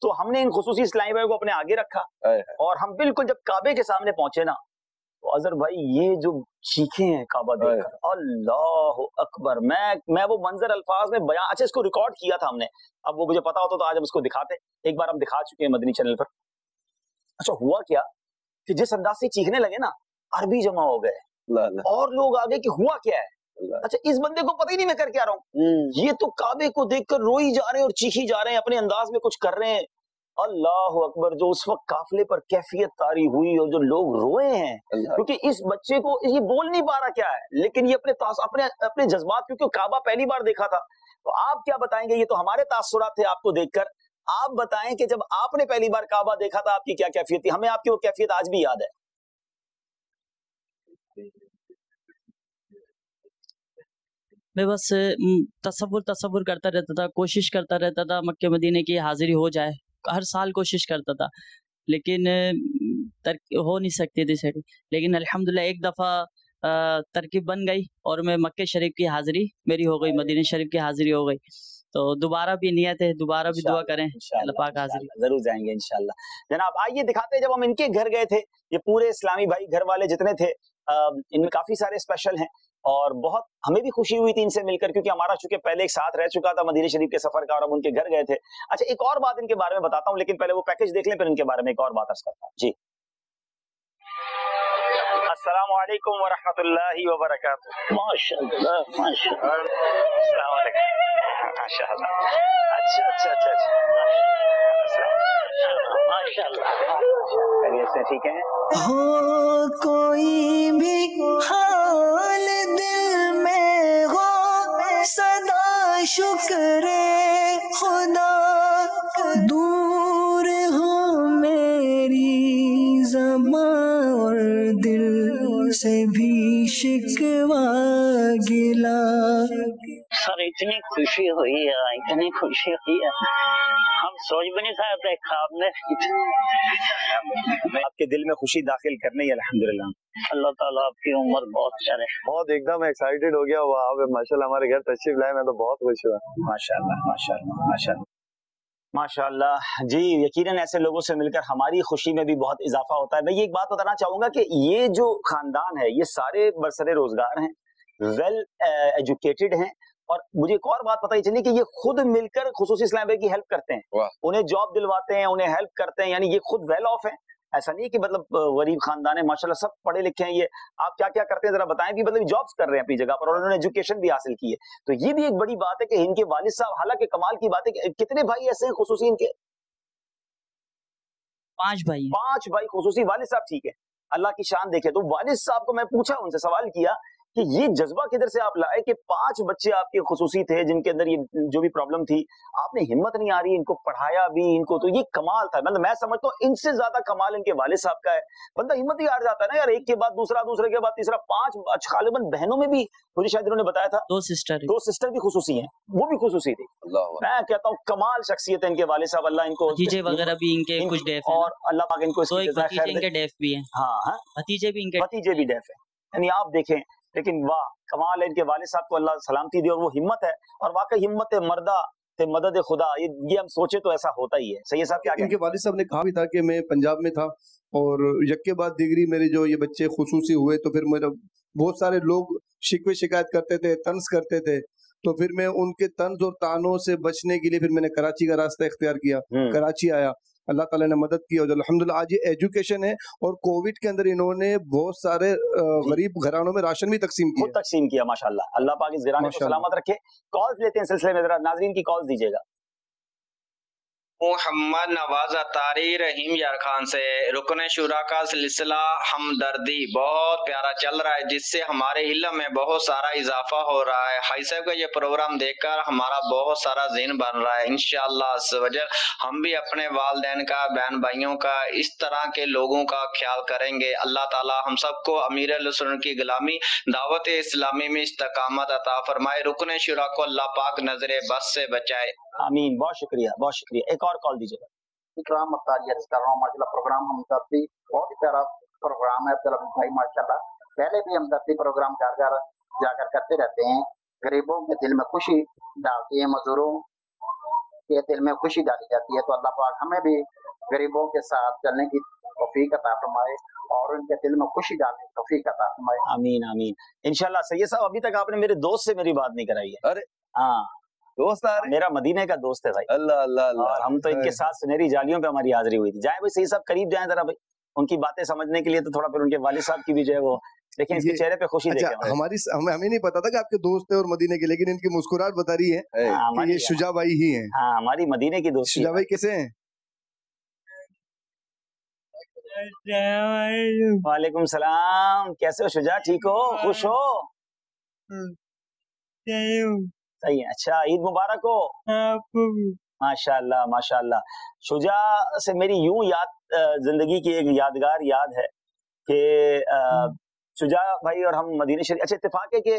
تو ہم نے ان خصوصی اسلامی بھائی کو اپنے آگے رکھا اور ہم بالکل جب کعبے کے سامنے پہنچے نا تو اظہر بھائی یہ جو چیخے ہیں کعبہ دیکھ کر، اللہ اکبر، میں وہ منظر الفاظ میں بیان، اچھا اس کو ریکارڈ کیا تھا ہم نے، اب وہ مجھے پتا ہوتا تو آج ہم اس کو دکھاتے، ایک بار ہم دکھا چکے ہیں مدنی چینل پر۔ اچھا ہوا کیا کہ جس انداز سے چیخنے لگے نا عربی جمع ہو گئے اور لوگ آگے کہ ہوا کیا ہے، اچھا اس بندے کو پتہ ہی نہیں میں کر کے آ رہا ہوں، یہ تو کعبے کو دیکھ کر روئی جا رہے ہیں اور چیخی جا رہے ہیں، اپنے انداز میں کچھ کر رہے ہیں۔ اللہ اکبر، جو اس وقت قافلے پر کیفیت طاری ہوئی اور جو لوگ روئے ہیں، کیونکہ اس بچے کو یہ بول نہیں پا رہا کیا ہے، لیکن یہ اپنے جذبات، کیونکہ کعبہ پہلی بار دیکھا تھا، تو آپ کیا بتائیں گے، یہ تو ہمارے تاثرات تھے آپ کو دیکھ کر، آپ بتائیں کہ جب آپ نے پہلی بار کعبہ دیکھا تھا آپ کی کیا کیفیت تھی؟ ہمیں آپ کی وہ کیفیت آج بھی یاد ہے۔ میں بس تصور کرتا رہتا تھا، کوشش کرتا رہتا تھا مکہ مدینے کی حاضری ہو جائے، ہر سال کوشش کرتا تھا، لیکن ہو نہیں سکتی تھی سیٹنگ، لیکن الحمدللہ ایک دفعہ ترکیب بن گئی اور میں مکہ شریف کی حاضری میری ہو گئی، مدینہ شریف کی حاضری ہو گئی، تو دوبارہ بھی نیت ہے، دوبارہ بھی دعا کریں اللہ پاک حاضری ضرور جائیں گے انشاءاللہ۔ جناب آئیے دکھاتے ہیں، جب ہم ان کے گھر گئے تھے، یہ پورے اسلامی بھائی گھر والے جتنے تھے، ان میں کافی سارے اسپیشل ہیں اور بہت ہمیں بھی خوشی ہوئی تھی ان سے مل کر، کیونکہ ہمارا چونکہ پہلے ایک ساتھ رہ چکا تھا مدینہ شریف کے سفر کا اور ہم ان کے گھر گئے تھے۔ اچھا ایک اور بات ان کے بارے میں بتاتا ہوں، لیکن پہلے وہ پیکج دیکھ لیں پھر ان کے بارے میں ایک اور بات عرض کرتا ہوں۔ جی السلام علیکم ورحمۃ اللہ وبرکاتہ۔ ماشاءاللہ ماشاءاللہ، السلام علیکم، ماشاءاللہ، اچھا ماشاءاللہ، خیریت سے ٹھیک ہیں؟ ہو کوئی بھی حال دل میں ہو سدا شکر خدا، دور ہو میری زبان اور دل سے بھی شکوہ گلا۔ سر اتنی خوشی ہوئی ہے، اتنی خوشی ہوئی ہے، ہم سوچ بھی نہیں سکتے خواب میں۔ آپ کے دل میں خوشی داخل کرنے ہی الحمدللہ، اللہ تعالیٰ آپ کی عمر بہت کرے۔ بہت ایک دم ایکسائٹیڈ ہو گیا ہوا، آپ ماشاءاللہ ہمارے گھر تشریف لائے، میں تو بہت خوش ہوا۔ ماشاءاللہ ماشاءاللہ ماشاءاللہ ماشاءاللہ۔ جی یقیناً ایسے لوگوں سے مل کر ہماری خوشی میں بھی بہت اضافہ ہوتا ہے۔ میں یہ ایک بات بتانا چاہوں گا کہ یہ جو خاندان ہے یہ سارے برسر روزگار ہیں، ویل ایجوکیٹڈ ہیں، اور مجھے ایک اور بات پتہ چلی کہ یہ خود مل کر خصوصی اسلام بھائی کی ہیلپ کرتے ہیں، انہیں جاب دلواتے ہیں، انہیں ہیلپ کرتے ہیں، یعنی یہ خود ویل آف ہیں، ایسا نہیں کہ مطلب غریب خاندان ہے، ماشاءاللہ سب پڑھے لکھے ہیں۔ یہ آپ کیا کیا کرتے ہیں ذرا بتائیں بھی، مطلب جابس کر رہے ہیں اپنی جگہ پر اور انہوں نے ایجوکیشن بھی حاصل کی ہے، تو یہ بھی ایک بڑی بات ہے کہ ان کے والد صاحب، حالانکہ کمال کی بات ہے کہ کتنے بھائی ایسے ہیں خصوصی ان کے؟ 5 بھائی، 5 بھائی خصوصی، والد صاحب ٹھیک ہے، اللہ کی شان دیکھے۔ تو والد صاحب کو میں پوچھا، ان سے سوال کیا کہ یہ جذبہ کدھر سے آپ لائے کہ 5 بچے آپ کے خصوصی تھے جن کے اندر یہ جو بھی پرابلم تھی، آپ نے ہمت نہیں آ رہی ان کو پڑھایا بھی، ان کو، تو یہ کمال تھا۔ مطلب میں سمجھتا ہوں ان سے زیادہ کمال ان کے والد صاحب کا ہے، بندہ ہمت ہی ہار جاتا ہے نا یار، ایک کے بعد دوسرا، دوسرے کے بعد تیسرا، 5 غالباً بہنوں میں بھی مجھے شاید انہوں نے بتایا تھا 2 سسٹر بھی خصوصی ہیں، وہ بھی خصوصی تھی۔ میں کہتا ہوں کمال شخصیت ہے ان کے والد صاحب، اللہ ان کو بھتیجے وغیرہ بھی ان کے کچھ ڈیف ہیں، اور اللہ پاک ان کو بھتیجے ان کے ڈیف بھی ہیں، ہاں بھتیجے بھی ان کے بھتیجے بھی ڈیف ہیں، یعنی آپ دیکھیں، لیکن واہ کمال ہے ان کے والد صاحب کو اللہ سلامتی دے، اور وہ ہمت ہے، اور واقعی ہمت مردہ تے مدد خدا، یہ ہم سوچے تو ایسا ہوتا ہی ہے۔ سید صاحب کیا ان کے والد صاحب نے کہا بھی تھا کہ میں پنجاب میں تھا اور یک کے بعد دیگری میرے جو یہ بچے خصوصی ہوئے تو پھر میرا بہت سارے لوگ شکوے شکایت کرتے تھے، طنز کرتے تھے، تو پھر میں ان کے طنز اور طعنوں سے بچنے کے لیے پھر میں نے کراچی کا راستہ اختیار کیا، کراچی آیا، اللہ تعالیٰ نے مدد کی، اور الحمدللہ آج یہ ایجوکیشن ہے، اور کووڈ کے اندر انہوں نے بہت سارے غریب گھرانوں میں راشن بھی تقسیم کیا، ماشاءاللہ، اللہ پاک اس گھرانے کو سلامت رکھے۔ کالز لیتے ہیں سلسلے میں، ذرا ناظرین کی کالز دیجیے گا۔ محمد نواز اتاری رحیم یار خان سے، رکن شورا کا سلسلہ ہمدردی بہت پیارا چل رہا ہے، جس سے ہمارے علم میں بہت سارا اضافہ ہو رہا ہے۔ حاجی صاحب کا یہ پروگرام دیکھ کر ہمارا بہت سارا ذہن بن رہا ہے، انشاءاللہ عز و جل ہم بھی اپنے والدین کا، بہن بھائیوں کا، اس طرح کے لوگوں کا خیال کریں گے۔ اللہ تعالی ہم سب کو امیر اہل سنت کی غلامی، دعوت اسلامی میں استقامت عطا فرمائے، رکن شورا کو اللہ پاک نظر بس سے بچائے، آمین۔ بہت شکریہ، بہت شکریہ۔ ایک اور کال دیجیے گا۔ اکرام اختاری عرض کر رہا ہوں، ماشاءاللہ پروگرام ہمدردی بہت ہی پیارا پروگرام ہے عبداللہ بھائی، ماشاءاللہ پہلے بھی ہمدردی پروگرام جا کر کرتے رہتے ہیں، غریبوں کے دل میں خوشی ڈالتے ہیں، مزدوروں के दिल में खुशी डाली जाती है। तो अल्लाह पाक हमें भी गरीबों के साथ चलने की तौफीक अता फरमाए और उनके दिल में खुशी डालने की तौफीक अता फरमाए। आमीन आमीन इंशाल्लाह। सैयद साहब अभी तक आपने मेरे दोस्त से मेरी बात नहीं कराई है। अरे हाँ दोस्त आ रहे? मेरा मदीने का दोस्त है भाई। अल्लाह अल्लाह अल्लाह। और हम तो इनके साथ सुनहरी जालियों पे हमारी हाजिरी हुई थी। जाए भाई सही साहब करीब जाए जरा भाई, उनकी बातें समझने के लिए तो थोड़ा फिर उनके वालिद साहब की भी जो है वो देखें, इसके चेहरे पे खुशी अच्छा, देखें। हमें नहीं पता था कि आपके दोस्त है और मदीने के, लेकिन इनकी मुस्कुराहट बता रही है कि ये शुजा भाई ही हैं। हाँ हमारी मदीने की दोस्त। शुजा भाई कैसे हैं? वालेकुम सलाम, कैसे हो शुजा? ठीक हो? खुश हो? सही है। अच्छा ईद मुबारक हो आपको भी। माशाल्लाह माशाल्लाह। शुजा से मेरी यूं जिंदगी की एक यादगार याद है कि शुजा भाई और हम मदीने शरीफ, अच्छा इत्तेफाक है कि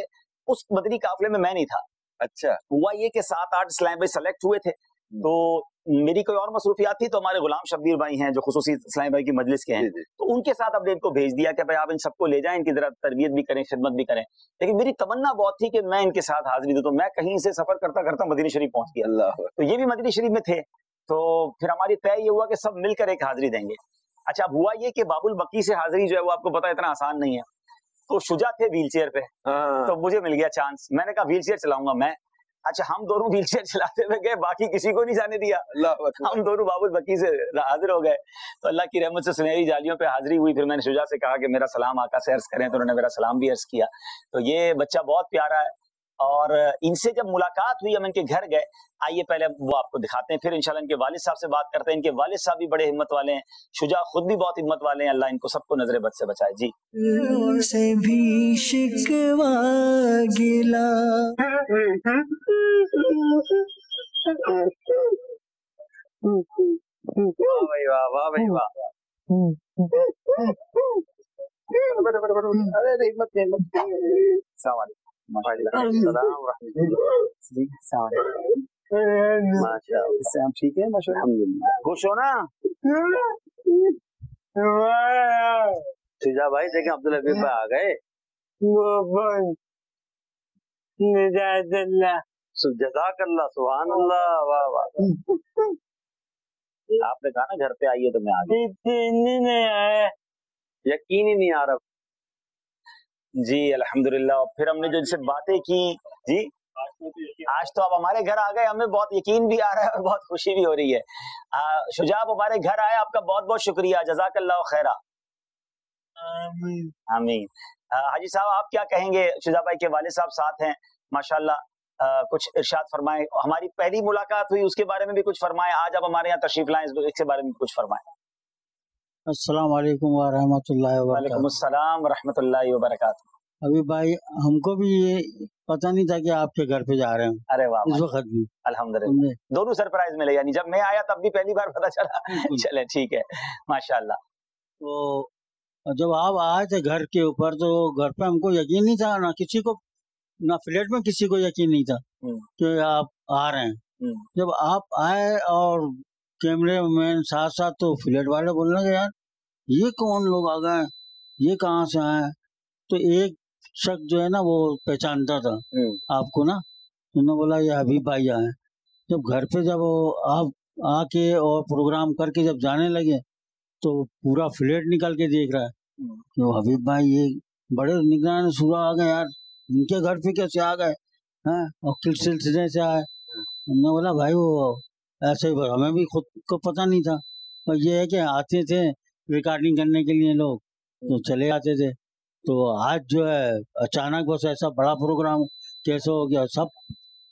उस मदनी काफले में मैं नहीं था। अच्छा हुआ ये कि 7-8 इस्लाम भाई सेलेक्ट हुए थे, तो मेरी कोई और मसरूफियात थी, तो हमारे गुलाम शब्बीर भाई हैं जो खुसूसी इस्लाम भाई की मजलिस के हैं, तो उनके साथ अपने इनको भेज दिया कि भाई आप इन सबको ले जाएं, इनकी जरा तरबियत भी करें, खिदमत भी करें। लेकिन मेरी तमन्ना बहुत थी कि मैं इनके साथ हाजिरी दूं, तो मैं कहीं से सफर करता करता मदीने शरीफ पहुंच गया। तो ये भी मदीने शरीफ में थे, तो फिर हमारी तय ये हुआ कि सब मिलकर एक हाजिरी देंगे। अच्छा अब हुआ ये कि बाबुल बकी से हाजिरी जो है वो आपको पता है इतना आसान नहीं है, तो शुजा थे व्हील चेयर पे, तो मुझे मिल गया चांस। मैंने कहा व्हील चेयर चलाऊंगा मैं। अच्छा हम दोनों व्हील चेयर चलाते हुए गए, बाकी किसी को नहीं जाने दिया। हम दोनों बाबुल बकी से हाजिर हो गए, तो अल्लाह की रहमत से सुनहरी जालियों पे हाजिरी हुई। फिर मैंने शुजा से कहा कि मेरा सलाम आका से अर्ज करें, तो उन्होंने मेरा सलाम भी अर्ज किया। तो ये बच्चा बहुत प्यारा है, और इनसे जब मुलाकात हुई हम इनके घर गए, आइए पहले वो आपको दिखाते हैं, फिर इंशाल्लाह इनके वालिद साहब से बात करते हैं। इनके वालिद साहब भी बड़े हिम्मत वाले हैं, शुजा खुद भी बहुत हिम्मत वाले हैं, अल्लाह इनको सबको नजरे बद से बचाए। जी से भी शिकवा गिला वाह भाई वाह। अरे माशाअल्लाह हम ठीक है माशाअल्लाह। खुश हो ना शुजा भाई? देखें अब्दुल हबीब भाई आ गए। जज़ाकल्लाह सुभान अल्लाह, वाह वाह। आपने कहा ना घर पे आइए तो मैं आ गया। यकीन ही नहीं आ रहा। जी अल्हम्दुलिल्लाह। और फिर हमने जो इनसे बातें की, जी आज तो आप हमारे घर आ गए, हमें बहुत यकीन भी आ रहा है और बहुत खुशी भी हो रही है। शुजा आप हमारे घर आए, आपका बहुत बहुत शुक्रिया, जज़ाकल्लाह खैरा। आमीन। हाजी साहब आप क्या कहेंगे? शुजा भाई के वालिद साहब साथ हैं माशाल्लाह, कुछ इरशाद फरमाएं। हमारी पहली मुलाकात हुई उसके बारे में भी कुछ फरमाएं, आज आप हमारे यहाँ तशरीफ लाएं इसके बारे में कुछ फरमाएं। अस्सलाम वालेकुम व रहमतुल्लाहि व बरकातहू। वालेकुम अस्सलाम व रहमतुल्लाहि व बरकातहू। अभी भाई हमको भी ये पता नहीं था कि आपके घर पे जा रहे हैं। अरे वाह, इस वक्त भी अल्हम्दुलिल्लाह दोनों सरप्राइज मिले, यानी जब मैं आया तब भी पहली बार पता चला। चले ठीक है माशाल्लाह। तो जब आप आए थे घर के ऊपर, तो घर पे हमको यकीन नहीं था, ना किसी को, ना फ्लैट में किसी को यकीन नहीं था कि आप आ रहे हैं। जब आप आए और कैमरे मैन साथ साथ, तो फ्लैट वाले बोलने लगे यार ये कौन लोग आ गए, ये कहाँ से आए? तो एक शख्स जो है ना वो पहचानता था आपको ना, उन्होंने बोला ये हबीब भाई आए। जब घर पे जब आप आके और प्रोग्राम करके जब जाने लगे, तो पूरा फ्लैट निकल के देख रहा है कि वो हबीब भाई ये बड़े निगरान सूरा आ गए यार, इनके घर पे कैसे आ गए हैं, और किस सिलसिले से आए? हमने बोला भाई वो ऐसे ही, हमें भी खुद को पता नहीं था, और ये है कि आते थे रिकॉर्डिंग करने के लिए लोग, तो चले आते थे। तो आज जो है अचानक बस ऐसा बड़ा प्रोग्राम कैसे हो गया, सब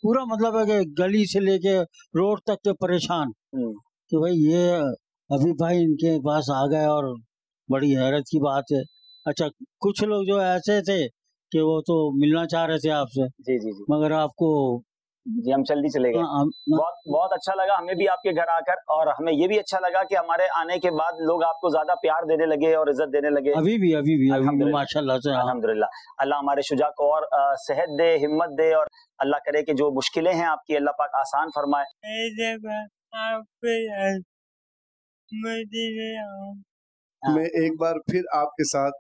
पूरा मतलब है कि गली से लेके रोड तक के परेशान कि भाई ये अभी भाई इनके पास आ गए, और बड़ी हैरत की बात है। अच्छा कुछ लोग जो ऐसे थे कि वो तो मिलना चाह रहे थे आपसे, जी जी जी, मगर आपको जी हम जल्दी चले गए। बहुत बहुत अच्छा लगा हमें भी आपके घर आकर, और हमें ये भी अच्छा लगा कि हमारे आने के बाद लोग आपको ज्यादा प्यार देने लगे और इज्जत देने लगे। अभी भी माशाल्लाह से अल्हम्दुलिल्लाह। अल्लाह हमारे शुजा को और सेहत दे, हिम्मत दे, और अल्लाह करे कि जो मुश्किलें हैं आपकी अल्लाह पाक आसान फरमाए। मैं एक बार फिर आपके साथ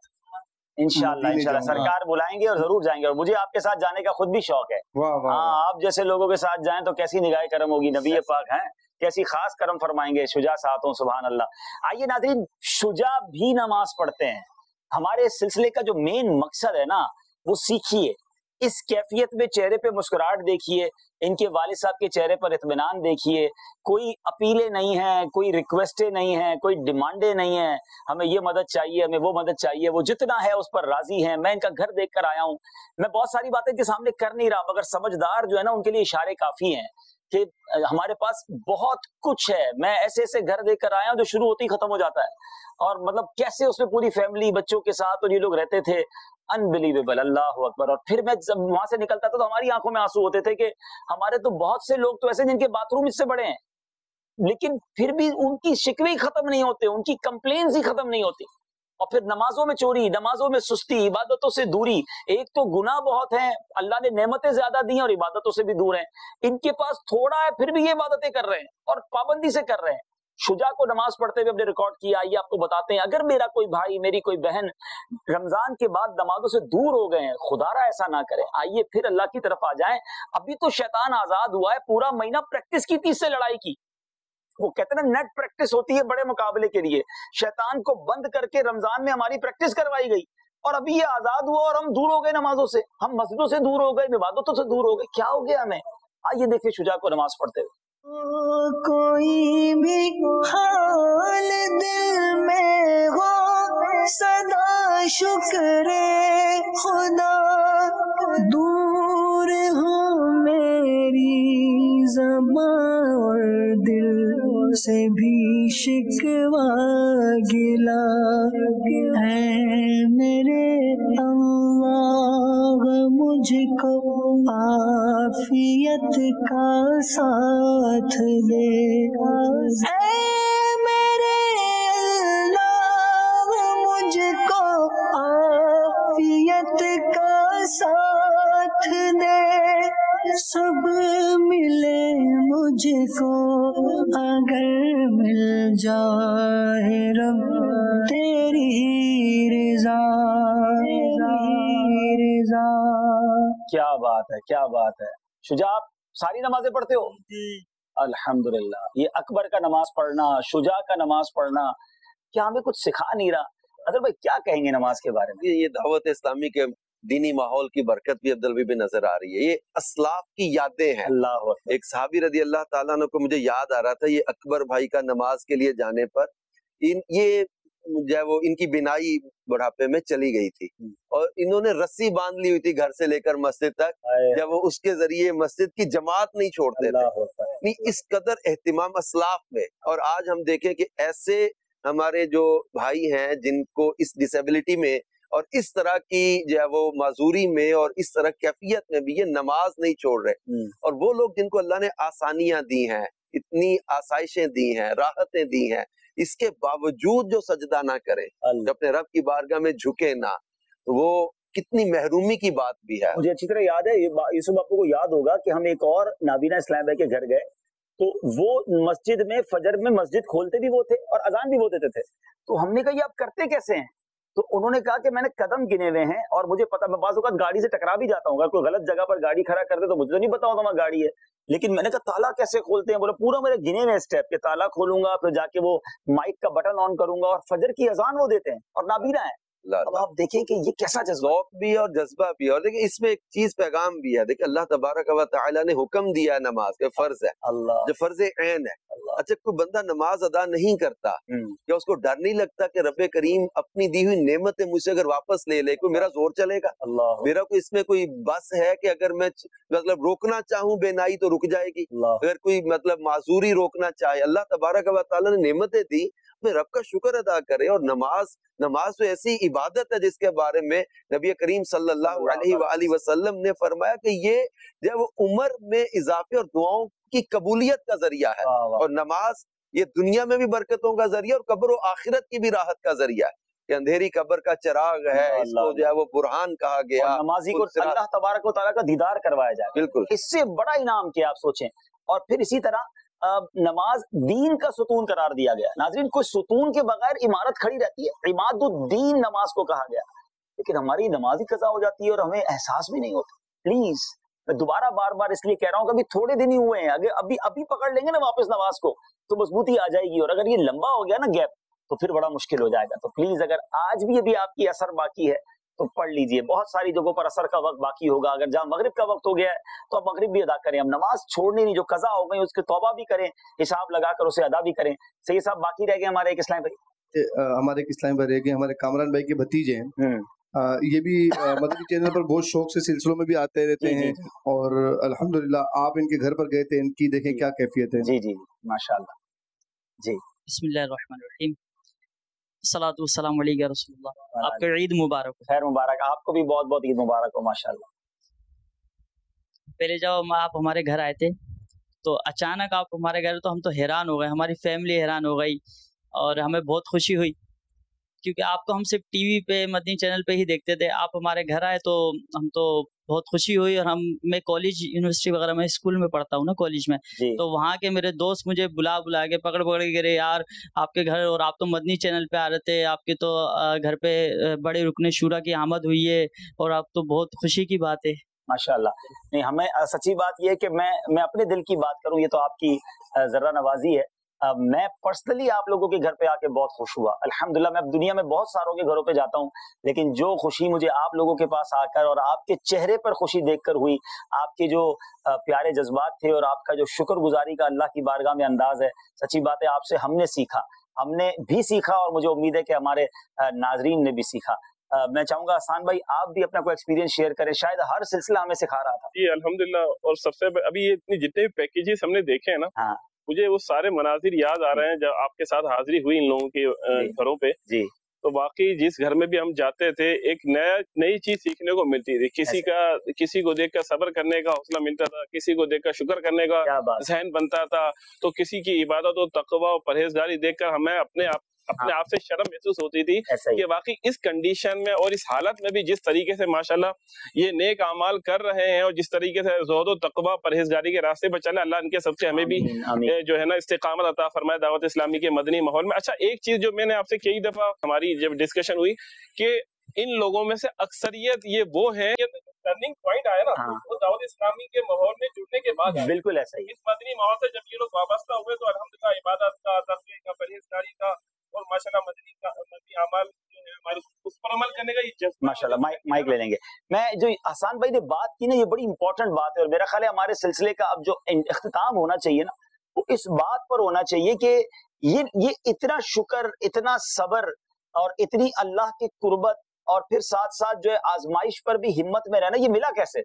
इंशाल्लाह इंशाल्लाह सरकार बुलाएंगे और जरूर जाएंगे, और मुझे आपके साथ जाने का खुद भी शौक है। हाँ, आप जैसे लोगों के साथ जाएं तो कैसी निगाह करम होगी, नबी पाक हैं कैसी खास करम फरमाएंगे, शुजा साथ हो, सुभान अल्लाह। आइए नाज़रीन, शुजा भी नमाज पढ़ते हैं। हमारे इस सिलसिले का जो मेन मकसद है ना, वो सीखिए, इस कैफियत में चेहरे पे मुस्कुराहट देखिए, इनके वालिद साहब के चेहरे पर इत्मीनान देखिए, कोई अपीलें नहीं हैं, कोई रिक्वेस्टें नहीं हैं, कोई डिमांडें नहीं हैं, हमें ये मदद चाहिए, हमें वो मदद चाहिए, वो जितना है उस पर राजी हैं। मैं इनका घर देख कर आया हूँ, मैं बहुत सारी बातें के सामने कर नहीं रहा, मगर समझदार जो है ना, उनके लिए इशारे काफी हैं कि हमारे पास बहुत कुछ है। मैं ऐसे ऐसे घर देख कर आया हूँ जो शुरू होते ही खत्म हो जाता है, और मतलब कैसे उसमें पूरी फैमिली बच्चों के साथ और ये लोग रहते थे, अनबिलीवेबल, अल्लाह अकबर। और फिर मैं जब वहां से निकलता था तो हमारी आंखों में आंसू होते थे कि हमारे तो बहुत से लोग तो ऐसे जिनके बाथरूम इससे बड़े हैं, लेकिन फिर भी उनकी शिकवे ही खत्म नहीं होते, उनकी कंप्लेन्स ही खत्म नहीं होती। और फिर नमाजों में चोरी, नमाजों में सुस्ती, इबादतों से दूरी। एक तो गुनाह बहुत हैं, अल्लाह ने नेमतें ज्यादा दी हैं और इबादतों से भी दूर हैं। इनके पास थोड़ा है फिर भी ये इबादतें कर रहे हैं और पाबंदी से कर रहे हैं। शुजा को नमाज पढ़ते हुए हमने रिकॉर्ड किया, आइए आपको बताते हैं। अगर मेरा कोई भाई, मेरी कोई बहन रमजान के बाद नमाजों से दूर हो गए हैं, खुदारा ऐसा ना करें, आइए फिर अल्लाह की तरफ आ जाएं। अभी तो शैतान आजाद हुआ है, पूरा महीना प्रैक्टिस की थी, इससे लड़ाई की। वो कहते हैं ना, नेट प्रैक्टिस होती है बड़े मुकाबले के लिए। शैतान को बंद करके रमजान में हमारी प्रैक्टिस करवाई गई, और अभी ये आजाद हुआ और हम दूर हो गए नमाजों से, हम मस्जिदों से दूर हो गए, इबादतों से दूर हो गए। क्या हो गया हमें? आइए देखिए शुजा को नमाज पढ़ते हुए। कोई भी हाल दिल में हो, सदा शुक्र खुदा, दूर हो मेरी ज़बान और दिल से भी शिकवा गिला, है मेरे अल्लाह मुझको आफियत का साथ दे, ऐ मेरे अल्लाह मुझको आफियत का साथ दे, सब मिले मुझको अगर मिल जाए रब तेरी रज़ा, रज़ा। क्या बात है, क्या बात है। शुजा, आप सारी नमाजें पढ़ते हो? अल्हम्दुलिल्लाह। ये अकबर का नमाज पढ़ना, शुजा का नमाज पढ़ना, क्या हमें कुछ सिखा नहीं रहा? अदर भाई क्या कहेंगे नमाज के बारे में? ये दावत इस्लामी के दीनी माहौल की बरकत भी अब्दुल भी नजर आ रही है। ये असलाफ की यादें हैं। अल्लाह। एक सहाबी रदी अल्लाह ताला अन्हु को मुझे याद आ रहा था, ये अकबर भाई का नमाज के लिए जाने पर ये जो वो इनकी बिनाई बुढ़ापे में चली गई थी, और इन्होंने रस्सी बांध ली हुई थी घर से लेकर मस्जिद तक, जब वो उसके जरिए मस्जिद की जमात नहीं छोड़ते थे। इस कदर एहतिमाम असलाफ में। और आज हम देखें कि ऐसे हमारे जो भाई हैं जिनको इस डिसेबिलिटी में और इस तरह की जो है वो माजूरी में और इस तरह कैफियत में भी ये नमाज नहीं छोड़ रहे, और वो लोग जिनको अल्लाह ने आसानियां दी हैं, इतनी आसाइशें दी हैं, राहतें दी हैं, इसके बावजूद जो सजदा ना करें, जो अपने रब की बारगाह में झुके ना, तो वो कितनी महरूमी की बात भी है। मुझे अच्छी तरह याद है, यूसुफ बापू को याद होगा कि हम एक और नाबीना इस्लाम भाई के घर गए, तो वो मस्जिद में फजर में मस्जिद खोलते भी वो थे और अजान भी वो देते थे। तो हमने कहा ये आप करते कैसे हैं? तो उन्होंने कहा कि मैंने कदम गिने हुए हैं और मुझे पता, मैं बाज़ औक़ात गाड़ी से टकरा भी जाता हूँ, कोई गलत जगह पर गाड़ी खड़ा कर दे तो मुझे तो नहीं पता होता वहाँ गाड़ी है, लेकिन मैंने कहा ताला कैसे खोलते हैं? बोला पूरा मेरे गिने हुए स्टेप के, ताला खोलूंगा, फिर जाके वो माइक का बटन ऑन करूंगा, और फजर की अजान वो देते हैं और नाबीना है। अब आप देखें कि ये कैसा जज्बा भी और जज्बा भी। और देखिए इसमें एक चीज पैगाम भी है, देखिए अल्लाह तबारक व तआला ने हुक्म दिया है नमाज के, फर्ज है, जो फर्ज ऐन है। अच्छा, कोई बंदा नमाज अदा नहीं करता, क्या उसको डर नहीं लगता कि रब्बे करीम अपनी दी हुई नेमत मुझसे अगर वापस ले ले, कोई मेरा जोर चलेगा? मेरा कोई इसमें कोई बस है कि अगर मैं मतलब रोकना चाहूँ बेनाई तो रुक जाएगी? अगर कोई मतलब माजूरी रोकना चाहे, अल्लाह तबारक व तआला ने नेमतें दी, अपने रब का शुक्र अदा करे। और नमाज तो ऐसी इबादत है जिसके बारे में नबी करीम सल्लल्लाहु अलैहि वसल्लम ने फरमाया कि ये जब उम्र में इजाफे और दुआओं की कबूलियत का जरिया है, और नमाज ये दुनिया में भी बरकतों का जरिया और कब्र और आखिरत की भी राहत का जरिया है। कि अंधेरी कब्र का चिराग है, इसको जो है वो बुरहान कहा गया, नमाजी को अल्लाह तबारक व तआला का दीदार करवाया जाए। बिल्कुल, इससे बड़ा इनाम क्या आप सोचें। और फिर इसी तरह नमाज दीन का सुतून करार दिया गया। नाज़रीन, कोई सुतून के बगैर इमारत खड़ी रहती है? इमादुद्दीन नमाज को कहा गया। لیکن ہماری نماز ہی قضا ہو جاتی ہے اور ہمیں احساس بھی نہیں ہوتا. پلیز میں دوبارہ بار بار اس لیے کہہ رہا ہوں کہ ابھی تھوڑے دن ہی ہوئے ہیں, اگر ابھی پکڑ لیں گے نا واپس نماز کو تو مضبوطی آ جائے گی, اور اگر یہ لمبا ہو گیا نا گیپ تو پھر بڑا مشکل ہو جائے گا. تو پلیز اگر آج بھی ابھی آپ کی اثر باقی ہے تو پڑھ لیجئے. بہت ساری جگہوں پر اثر کا وقت باقی ہوگا, اگر جہاں مغرب کا وقت ہو گیا ہے تو اب مغرب بھی ادا کریں. اب نماز چھوڑنی نہیں, جو قضا ہو گئی اس کی توبہ بھی کریں, حساب لگا کر اسے ادا بھی کریں. سید صاحب باقی رہ گئے ہمارے ایک اسلام بھائی, ہمارے ایک اسلام بھائی رہ گئے, ہمارے کامران بھائی کے بھتیجے ہیں, یہ بھی مدنی چینل پر بہت شوق سے سلسلوں میں بھی آتے رہتے ہیں, اور الحمدللہ آپ ان کے گھر پر گئے تھے, ان کی دیکھیں کیا کیفیت ہے. جی جی ماشاءاللہ. جی بسم اللہ الرحمن الرحیم, الصلاۃ والسلام علیک یا رسول اللہ. آپ کو عید مبارک ہو. خیر مبارک, آپ کو بھی بہت بہت عید مبارک ہو ماشاءاللہ. پہلے جب آپ ہمارے گھر آئے تھے تو اچانک آپ ہمارے گھر, تو ہم تو حیران ہو گئے, ہماری فیملی حیران ہو گئی, اور ہمیں بہت خوشی ہوئی کیونکہ آپ کو ہم صرف ٹی وی پہ مدنی چینل پہ ہی دیکھتے تھے. آپ ہمارے گھر آئے تو ہم تو بہت خوشی ہوئی. اور میں کالج یونیورسٹی وغیرہ میں اسکول میں پڑھتا ہوں نا, کالج میں, تو وہاں کے میرے دوست مجھے بلا کے پکڑ کے رہے یار آپ کے گھر, اور آپ تو مدنی چینل پہ آ رہے تھے, آپ کے تو گھر پہ بڑے رکن شورا کی آمد ہوئی ہے, اور آپ تو بہت خوشی کی بات ہے ماشاءاللہ. نہیں, ہمیں سچی بات یہ ہے کہ میں اپنے دل کی بات کروں, یہ تو آپ کی ذرا نوازی ہے. میں پرسنلی آپ لوگوں کے گھر پہ آ کے بہت خوش ہوا الحمدللہ. میں دنیا میں بہت ساروں کے گھروں پہ جاتا ہوں, لیکن جو خوشی مجھے آپ لوگوں کے پاس آ کر اور آپ کے چہرے پر خوشی دیکھ کر ہوئی, آپ کے جو پیارے جذبات تھے اور آپ کا جو شکر گزاری کا اللہ کی بارگاہ میں انداز ہے, سچی بات ہے آپ سے ہم نے بھی سیکھا, اور مجھے امید ہے کہ ہمارے ناظرین نے بھی سیکھا. میں چاہوں گا احسان بھائی آپ بھی اپنا کوئی ایکسپیرینس شیئر کریں, شاید ہر سلسلہ ہمیں سکھا رہا تھا. جی الحمدللہ. اور سب سے ابھی یہ اتنی جتنے بھی پیکیجز ہم نے دیکھے ہیں نا, مجھے وہ سارے مناظر یاد آ رہے ہیں جب آپ کے ساتھ حاضری ہوئی ان لوگوں کے گھروں پہ. جی تو واقعی جس گھر میں بھی ہم جاتے تھے ایک نئی چیز سیکھنے کو ملتی تھی. کسی کو دیکھ کر صبر کرنے کا حوصلہ ملتا تھا, کسی کو دیکھ کر شکر کرنے کا ذہن بنتا تھا, تو کسی کی عبادت و تقوی و پرہیزگاری دیکھ کر ہمیں اپنے آپ سے شرم محسوس ہوتی تھی کہ واقعی اس کنڈیشن میں اور اس حالت میں بھی جس طریقے سے ماشاءاللہ یہ نیک اعمال کر رہے ہیں اور جس طریقے سے زہد و تقوی پرہیزگاری کے راستے پر چلے, اللہ ان کے سب سے ہمیں بھی جو ہے نا استقامت عطا فرمائے دعوت اسلامی کے مدنی ماحول میں. اچھا ایک چیز جو میں نے آپ سے کئی دفعہ ہماری جب ڈسکشن ہوئی کہ ان لوگوں میں سے اکثریت یہ وہ ہیں ٹرننگ پوائنٹ آیا نا وہ دعوت اسلامی کے ماحول میں جڑنے کے بعد. بالکل ایسا ہی. اس مدنی ماحول سے جب یہ لوگ وابستہ ہوئے تو الحمدللہ عبادت کا, تقوی کا, پرہیزگاری کا اور ماشاءاللہ مدنی اعمال جو ہے ہمارے اس پر عمل کرنے کا یہ جذبہ ماشاءاللہ. مائک لے لیں گے. میں جو حسان بھائی نے بات کی نا, یہ بڑی امپورٹنٹ بات ہے, اور میرا خیال ہے ہمارے سلسلے کا اب جو اختتام ہونا چاہیے نا وہ اس بات پر ہونا چاہیے کہ یہ اتنا شکر, اتنا صبر اور اتنی اللہ کی قربت, اور پھر ساتھ ساتھ جو ہے آزمائش پر بھی ہمت میں رہنا, یہ ملا کیسے؟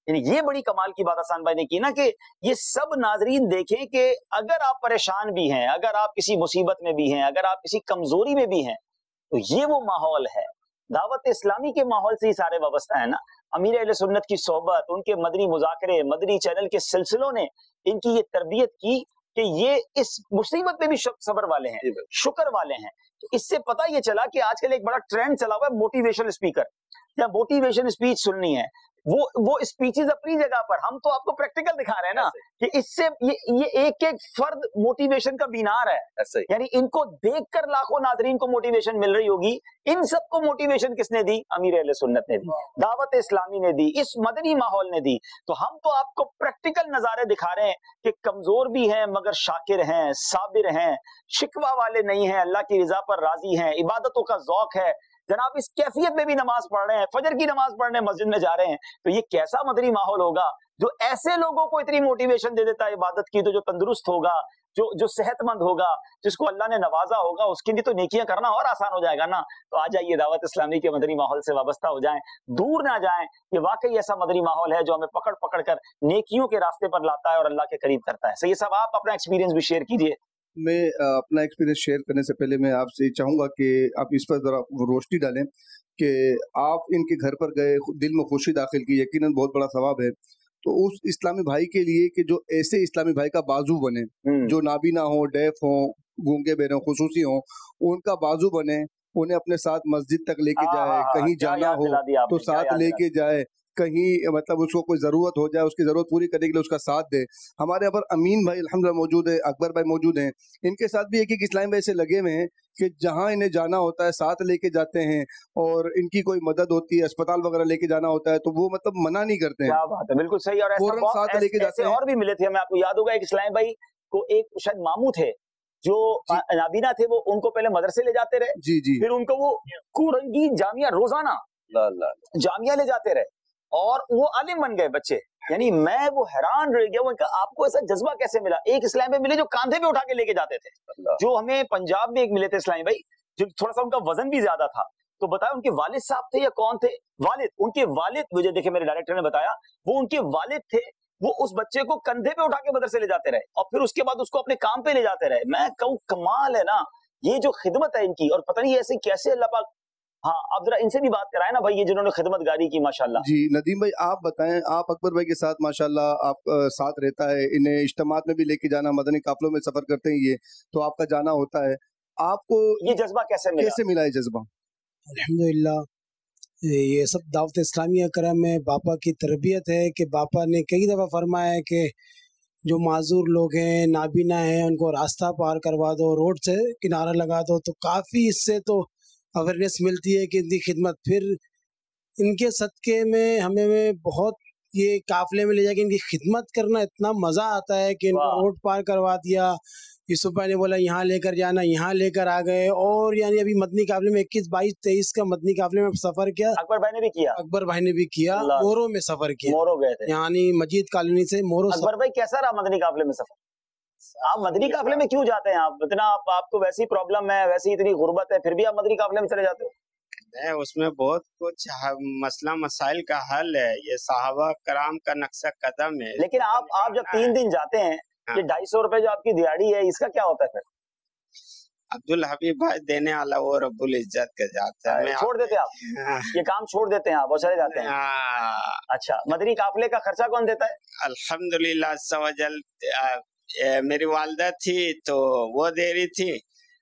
یعنی یہ بڑی کمال کی بات حسان بھائی نے کی نا کہ یہ سب ناظرین دیکھیں کہ اگر آپ پریشان بھی ہیں, اگر آپ کسی مصیبت میں بھی ہیں, اگر آپ کسی کمزوری میں بھی ہیں, تو یہ وہ ماحول ہے. دعوت اسلامی کے ماحول سے ہی سارے وابستہ ہیں نا. امیر اہل سنت کی صحبت, ان کے مدنی مذاکرے, مدنی چینل کے سلسلوں نے ان کی یہ تربیت کی کہ یہ اس مصیبت میں بھی صبر والے ہیں, شکر والے ہیں. تو اس سے پتہ یہ چلا کہ آج کل ایک بڑا ٹرینڈ چلا ہوا ہے موٹیویشن اسپیکر, یا موٹیویشن اسپیچ سننی ہے. وہ اسپیچز اپنی جگہ پر, ہم تو آپ کو پریکٹیکل دکھا رہے ہیں نا کہ اس سے یہ ایک فرد موٹیویشن کا بینار ہے. یعنی ان کو دیکھ کر لاکھوں ناظرین کو موٹیویشن مل رہی ہوگی. ان سب کو موٹیویشن کس نے دی؟ امیر اہل سنت نے دی, دعوت اسلامی نے دی, اس مدنی ماحول نے دی. تو ہم تو آپ کو پریکٹیکل نظارے دکھا رہے ہیں کہ کمزور بھی ہیں مگر شاکر ہیں, صابر ہیں, شکوہ والے نہیں ہیں, اللہ کی رضا پر راضی ہیں, عبادتوں کا ذوق ہے جناب. اس کیفیت میں بھی نماز پڑھ رہے ہیں, فجر کی نماز پڑھنے مسجد میں جا رہے ہیں. تو یہ کیسا مدنی ماحول ہوگا جو ایسے لوگوں کو اتنی موٹیویشن دے دیتا ہے عبادت کی. تو جو تندرست ہوگا, جو صحت مند ہوگا, جس کو اللہ نے نوازا ہوگا, اس کے لیے تو نیکیاں کرنا اور آسان ہو جائے گا نا. تو آ جائیے دعوت اسلامی کے مدنی ماحول سے وابستہ ہو جائیں, دور نہ جائیں. یہ واقعی ایسا مدنی ماحول ہے جو ہمیں پکڑ پکڑ کر نیکیوں کے راستے پر لاتا ہے اور اللہ کے قریب کرتا ہے. سید صاحب آپ اپنا ایکسپیرینس بھی شیئر کیجیے. میں اپنا ایکسپیرینس شیئر کرنے سے پہلے میں آپ سے چاہوں گا کہ آپ اس پر ذرا روشنی ڈالیں کہ آپ ان کے گھر پر گئے, دل میں خوشی داخل کی, یقیناً بہت بڑا ثواب ہے. تو اس اسلامی بھائی کے لیے کہ جو ایسے اسلامی بھائی کا بازو بنے, جو نابینا ہوں, ڈیف ہوں, گونگے بہرے ہوں, خصوصی ہوں, ان کا بازو بنے, انہیں اپنے ساتھ مسجد تک لے کے جائے, کہیں جانا ہو تو ساتھ لے کے جائے, कहीं मतलब उसको कोई ज़रूरत हो जाए, उसकी ज़रूरत पूरी करने के लिए उसका साथ दे। हमारे यहाँ पर अमीन भाई अल्हम्दुलिल्लाह मौजूद है, अकबर भाई मौजूद हैं, इनके साथ भी एक इस्लामी भाई से लगे हुए हैं कि जहाँ इन्हें जाना होता है साथ लेके जाते हैं, और इनकी कोई मदद होती है, अस्पताल वगैरह लेके जाना होता है तो वो मतलब मना नहीं करते हैं। क्या बात है, बिल्कुल सही। और फौरन साथ लेके जाते हैं। और भी मिले थे हमें, आपको याद होगा एक इस्लामी भाई को, एक शायद मामू थे जो नाबीना थे, वो उनको पहले मदरसे ले जाते रहे, जी जी, फिर उनको वो कुरंगी जामिया रोजाना जामिया ले जाते रहे और वो आलिम बन गए बच्चे। यानी मैं वो हैरान रह गया, वो आपको ऐसा जज्बा कैसे मिला? एक इस्लामी भाई मिले जो कांधे पे उठा के लेके जाते थे, जो हमें पंजाब में एक मिले थे इस्लामी भाई, जो थोड़ा सा उनका वजन भी ज्यादा था। तो बताया उनके वालिद साहब थे या कौन थे? वालिद, उनके वालिद, मुझे देखे मेरे डायरेक्टर ने बताया, वो उनके वालिद थे। वो उस बच्चे को कंधे पे उठा के मदरसे ले जाते रहे और फिर उसके बाद उसको अपने काम पे ले जाते रहे। मैं कहूँ कमाल है ना ये जो खिदमत है इनकी, और पता नहीं ऐसे कैसे अल्लाह पाक। हाँ, आप जरा इनसे भी बात कराए ना भाई, ये जिन्होंने खिदमतगारी की माशाल्लाह। जी नदीम भाई आप बताएं, आप अकबर भाई के साथ माशाल्लाह आप साथ रहता है, इन्हें इज्तिमात में भी लेके जाना, मदनी काफिलों में सफर करते हैं, ये तो आपका जाना होता है, आपको ये जज्बा कैसे मिला ये जज्बा? अल्हम्दुलिल्लाह, ये सब दावत इस्लामिया करम में बापा की तरबियत है कि बापा ने कई दफ़ा फरमाया है कि जो माजूर लोग हैं, नाबीना हैं, उनको रास्ता पार करवा दो, रोड से किनारा लगा दो, तो काफ़ी इससे तो अवेयरनेस मिलती है कि इनकी खिदमत। फिर इनके सदक़े में हमें बहुत ये काफिले में ले जाके इनकी खिदमत करना इतना मज़ा आता है कि इनको रोड पार करवा दिया। यूसुफ भाई ने बोला यहाँ लेकर जाना, यहाँ लेकर आ गए। और यानी अभी मदनी काफिले में 21, 22, 23 का मदनी काफिले में सफर किया। अकबर भाई ने भी किया, मोरो में सफर किया, मोरो गए थे, यानी मजीद कॉलोनी से मोरो। अकबर भाई कैसा रहा मदनी काफिले में सफर? आप मदनी काफिले में क्यों जाते हैं? आप इतना आपको वैसी प्रॉब्लम है, वैसी इतनी गुर्बत है, फिर भी आप मदनी काफिले में चले जाते हो? नहीं, उसमें बहुत कुछ मसला मसाइल का हल है, ये साहबा कराम का नक्शा कदम है। लेकिन आप जब 3 दिन जाते हैं, ये 250 रुपए जो आपकी दिहाड़ी है, इसका क्या होता है फिर? अब्दुल हबीब भाई देने वाला वो रब्बुल इज्जत के जाता है। छोड़ देते आप ये काम छोड़ देते हैं आप और चले जाते हैं? अच्छा, मदनी काफिले का खर्चा कौन देता है? अल्हम्दुलिल्लाह सवजल, मेरी वालदा थी तो वो दे रही थी।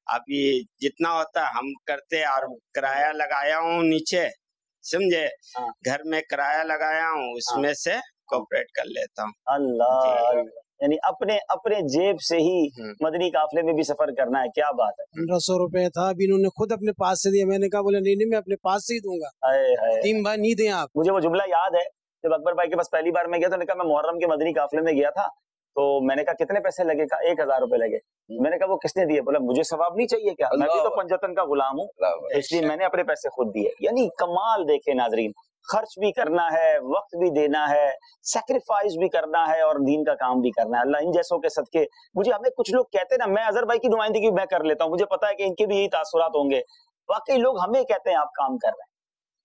अभी जितना होता है हम करते, और किराया लगाया हूँ नीचे, समझे, घर में किराया लगाया हूँ, उसमें से कोऑपरेट कर लेता हूँ। अल्लाह, यानी अपने जेब से ही मदनी काफिले में भी सफर करना है, क्या बात है। 1500 रुपए था, अभी इन्होंने खुद अपने पास से दिया। मैंने कहा बोला नहीं मैं अपने पास से ही दूंगा। तीन भाई नहीं दें आप। मुझे वो जुमला याद है, जब अकबर भाई के पास पहली बार मैं गया तो मैंने कहा मैं मुहर्रम के मदनी काफिले में गया था, तो मैंने कहा कितने पैसे लगे? कहा 1000 रुपए लगे। मैंने कहा वो किसने दिए? बोला मुझे सवाब नहीं चाहिए क्या, मैं भी तो पंजतन का गुलाम हूँ, इसलिए मैंने अपने पैसे खुद दिए। यानी कमाल देखे नाजरीन, खर्च भी करना है, वक्त भी देना है, सैक्रिफाइस भी करना है और दीन का काम भी करना है। अल्लाह इन जैसों के सदके। मुझे हमें कुछ लोग कहते हैं ना, मैं अजहर भाई की नुमाइंदगी मैं कर लेता हूँ, मुझे पता है कि इनके भी यही तासुरात होंगे। वाकई लोग हमें कहते हैं आप काम कर रहे हैं,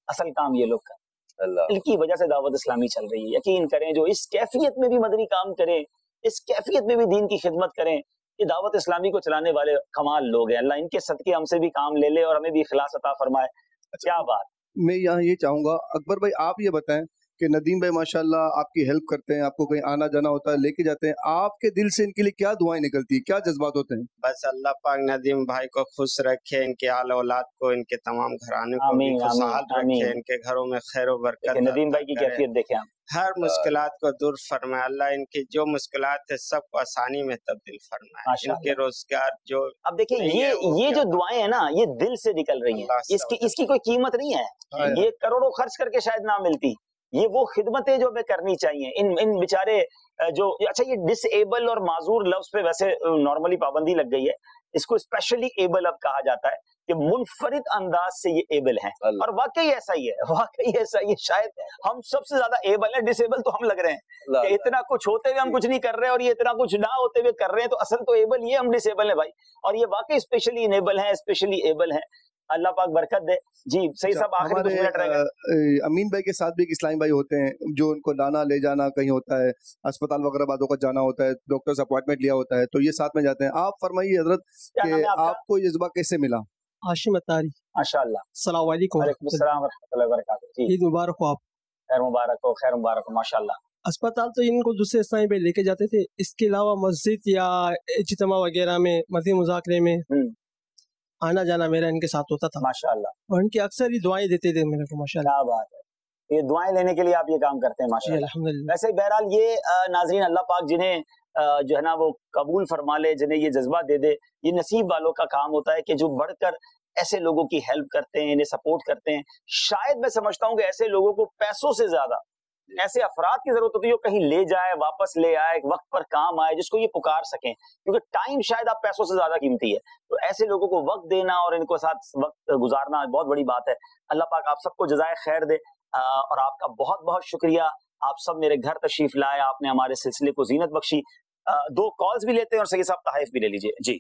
असल काम ये लोग कर, इनकी वजह से दावत इस्लामी चल रही है। यकीन करें, जो इस कैफियत में भी मदनी काम करें, इस कैफियत में भी दीन की खिदमत करें, ये दावत इस्लामी को चलाने वाले कमाल लोग हैं। अल्लाह इनके सदके हमसे भी काम ले ले और हमें भी इखलास अता फरमाए। क्या बात। मैं यहाँ ये चाहूंगा अकबर भाई आप ये बताएं कि नदीम भाई माशाल्लाह आपकी हेल्प करते हैं, आपको कहीं आना जाना होता है लेके जाते हैं, आपके दिल से इनके लिए क्या दुआएं निकलती है, क्या जज्बात होते हैं? बस अल्लाह पाक नदीम भाई को खुश रखे, इनके आल औलाद को, इनके तमाम घराने को भी खुशहाल रखे, इनके घरों में खैर व बरकत। नदीम भाई की कैफियत देखें आप, हर मुश्किलात को दूर फरमाए अल्लाह, इनकी जो मुश्किलात है सबको आसानी में तब्दील फरमाए, इनके रोजगार जो। अब देखिए ये जो दुआएं है ना, ये दिल से निकल रही हैं, इसकी कोई कीमत नहीं है, ये करोड़ों खर्च करके शायद ना मिलती। ये वो खिदमतें जो हमें करनी चाहिए। इन बेचारे जो, अच्छा ये डिसेबल और माजूर लफ्ज पे वैसे नॉर्मली पाबंदी लग गई है, इसको स्पेशली एबल अब कहा जाता है कि मुनफरिद अंदाज से ये एबल हैं, और वाकई ऐसा ही है, वाकई ऐसा ही है। शायद हम सबसे ज्यादा एबल हैं, डिसेबल तो हम लग रहे हैं कि इतना कुछ होते हुए हम कुछ नहीं कर रहे और ये इतना कुछ ना होते हुए कर रहे हैं, तो असल तो एबल ये, हम डिसेबल हैं भाई, और ये वाकई स्पेशली इनेबल हैं, स्पेशली एबल हैं। अल्लाह पाक बरकत दे। जी सही साहब, आखिरी कुछ मिनट रह गए। अमीन भाई के साथ भी एक इस्लामी भाई होते हैं जो उनको लाना ले जाना कहीं होता है, अस्पताल वगैरह बातों का जाना होता है, डॉक्टर से अपॉइंटमेंट लिया होता है, तो ये साथ में जाते हैं। आप फरमाइए हजरत कि आपको ये जज्बा कैसे मिला? हाशिम अत्तारी। माशाअल्लाह। अस्सलाम वालेकुम। वालेकुम अस्सलाम व रहमतुल्लाहि व बरकातहू। ईद मुबारक हो आप। खैर मुबारक हो, खैर मुबारक हो माशाअल्लाह। अस्पताल तो इनको दूसरे इस्लामी भाई लेके जाते थे, इसके अलावा मस्जिद या इज्तिमा वगैरह में, मज़ीद मुज़ाकरे में आना जाना मेरा इनके साथ होता था माशाअल्लाह, और इनकी अक्सर ही दुआएं देते थे मेरे को माशाअल्लाह। क्या बात है। یہ دعائیں لینے کے لیے آپ یہ کام کرتے ہیں ماشاءاللہ. ویسے بہرحال یہ ناظرین اللہ پاک جنہیں جو ہے نا وہ قبول فرما لے، جنہیں یہ جذبہ دے دے، یہ نصیب والوں کا کام ہوتا ہے کہ جو بڑھ کر ایسے لوگوں کی ہیلپ کرتے ہیں، انہیں سپورٹ کرتے ہیں. شاید میں سمجھتا ہوں کہ ایسے لوگوں کو پیسوں سے زیادہ ایسے افراد کی ضرورت ہوتی ہے جو کہیں لے جائے، واپس لے آئے، وقت پر کام آئے، جس کو یہ پکار سکیں، کیونکہ ٹائم شاید آپ پیسوں سے زیادہ قیمتی ہے. تو ایسے لوگوں کو وقت دینا اور ان کو ساتھ وقت گزارنا بہت بڑی بات ہے. اللہ پاک آپ سب کو جزائے خیر دے، اور آپ کا بہت بہت شکریہ. آپ سب میرے گھر تشریف لائے، آپ نے ہمارے سلسلے کو زینت بخشی. 2 کالز بھی لیتے ہیں اور سید صاحب تحائف بھی لے لیجئے. جی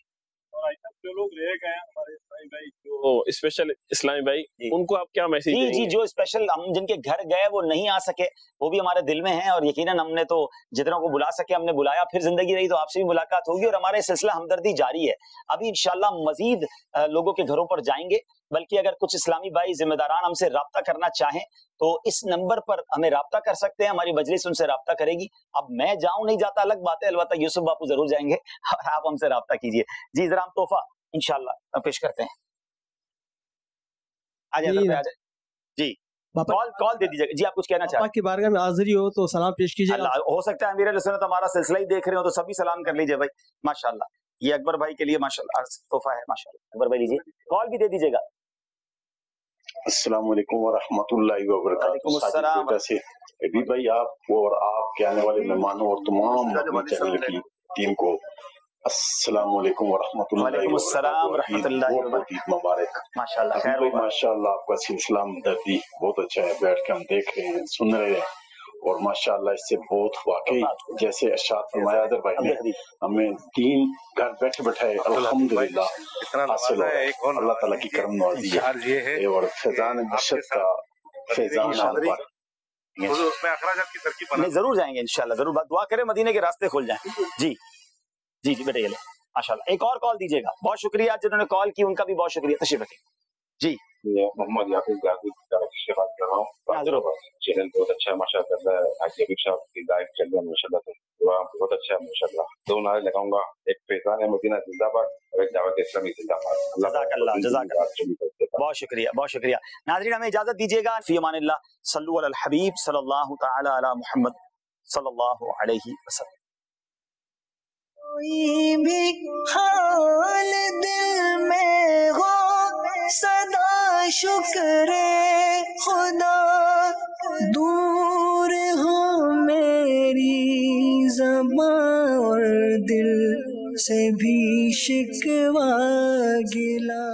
جو لوگ رہ گئے ہیں ہمارے اسلامی بھائی، جو اسپیشل اسلامی بھائی، ان کو آپ کیا میسج دیں گے؟ جی جو اسپیشل ہم جن کے گھر گئے وہ نہیں آ سکے، وہ بھی ہمارے دل میں ہیں، اور یقیناً ہم نے تو جتنوں کو بلا سکے ہم نے بلایا. پھر زندگی رہی تو آپ سے بھی ملاقات ہوگی، اور ہمارے سلسلہ ہمدردی جاری ہے. ابھی انشاءاللہ مزید لوگوں کے گھروں پر جائیں گے، بلکہ اگر کچھ اسلامی بھائی ذمہ داران ہم سے رابطہ کرنا چاہیں تو اس نمبر پر ہمیں رابطہ کر سکتے ہیں. ہماری مجلس ان سے رابطہ کرے گی. اب میں جاؤں نہیں جاتا الگ بات ہے، البتہ یوسف باپو ضرور جائیں گے اور آپ ہم سے رابطہ کیجئے. جی ذرا ہم تحفہ انشاءاللہ پیش کرتے ہیں. آ جائیں. جی کال دے دیجیے. جی آپ کچھ کہنا چاہتے ہیں؟ کی بارگاہ میں حاضری ہو تو سلام پیش کیجیے. اللہ ہو سکتا ہے امیر علیہ سنت ہمارا سلسلہ ہی دیکھ رہے ہو تو سبھی سلام کر لیجیے بھائی. ماشاءاللہ یہ اکبر بھائی کے لیے ماشاءاللہ تحفہ ہے. ماشاءاللہ اکبر بھائی لیجیے، کال بھی دے دیجیے گا. السلام علیکم ورحمۃ اللہ وبرکاتہ. وعلیکم السلام. ابھی بھائی آپ اور آپ کے آنے والے مہمانوں اور تمام چینل کی ٹیم کو السلام علیکم ورحمۃ اللہ. وعلیکم السلام ورحمۃ اللہ وبرکاتہ. عید مبارک. ماشاءاللہ خیر بھائی ماشاءاللہ آپ کا سلسلہ ہمدردی بہت اچھا ہے، بیٹھ کے ہم دیکھ رہے ہیں، سن رہے ہیں، اور ماشاءاللہ اس سے بہت واقعی جیسے ارشاد فرمایا ادر بھائی نے، ہمیں دین گھر بیٹھے بیٹھے الحمدللہ حاصل ہو. اللہ تعالیٰ کی کرم نوازی ہے اور فیضان بشر کا فیضان ہم پر. نہیں ضرور جائیں گے انشاءاللہ، ضرور دعا کریں مدینے کے راستے کھل جائیں. جی جی جی بیٹے ماشاءاللہ. ایک اور کال دیجیے گا. بہت شکریہ جنہوں نے کال کی، ان کا بھی بہت شکریہ. تشریف رکھیں. جی محمد یعقوب سے بات کر رہا ہوں. چینل بہت اچھا ہے ماشاء اللہ. حاجی حبیب صاحب کی لائف چل رہی ہے ماشاء اللہ، بہت اچھا ہے ماشاء اللہ. 2 نعرے لگاؤں گا، ایک فیضان مدینہ زندہ باد اور ایک دعوت اسلامی زندہ باد. جزاک اللہ جزاک اللہ. بہت شکریہ بہت شکریہ. ناظرین ہمیں اجازت دیجیے گا. فی امان اللہ. صلو علی الحبیب صلی اللہ تعالی علی محمد صلی اللہ علیہ وسلم. کوئی بھی حال دل میں ہو صدا شکر خدا، دور ہو میری زبان اور دل سے بھی شکوہ گلا.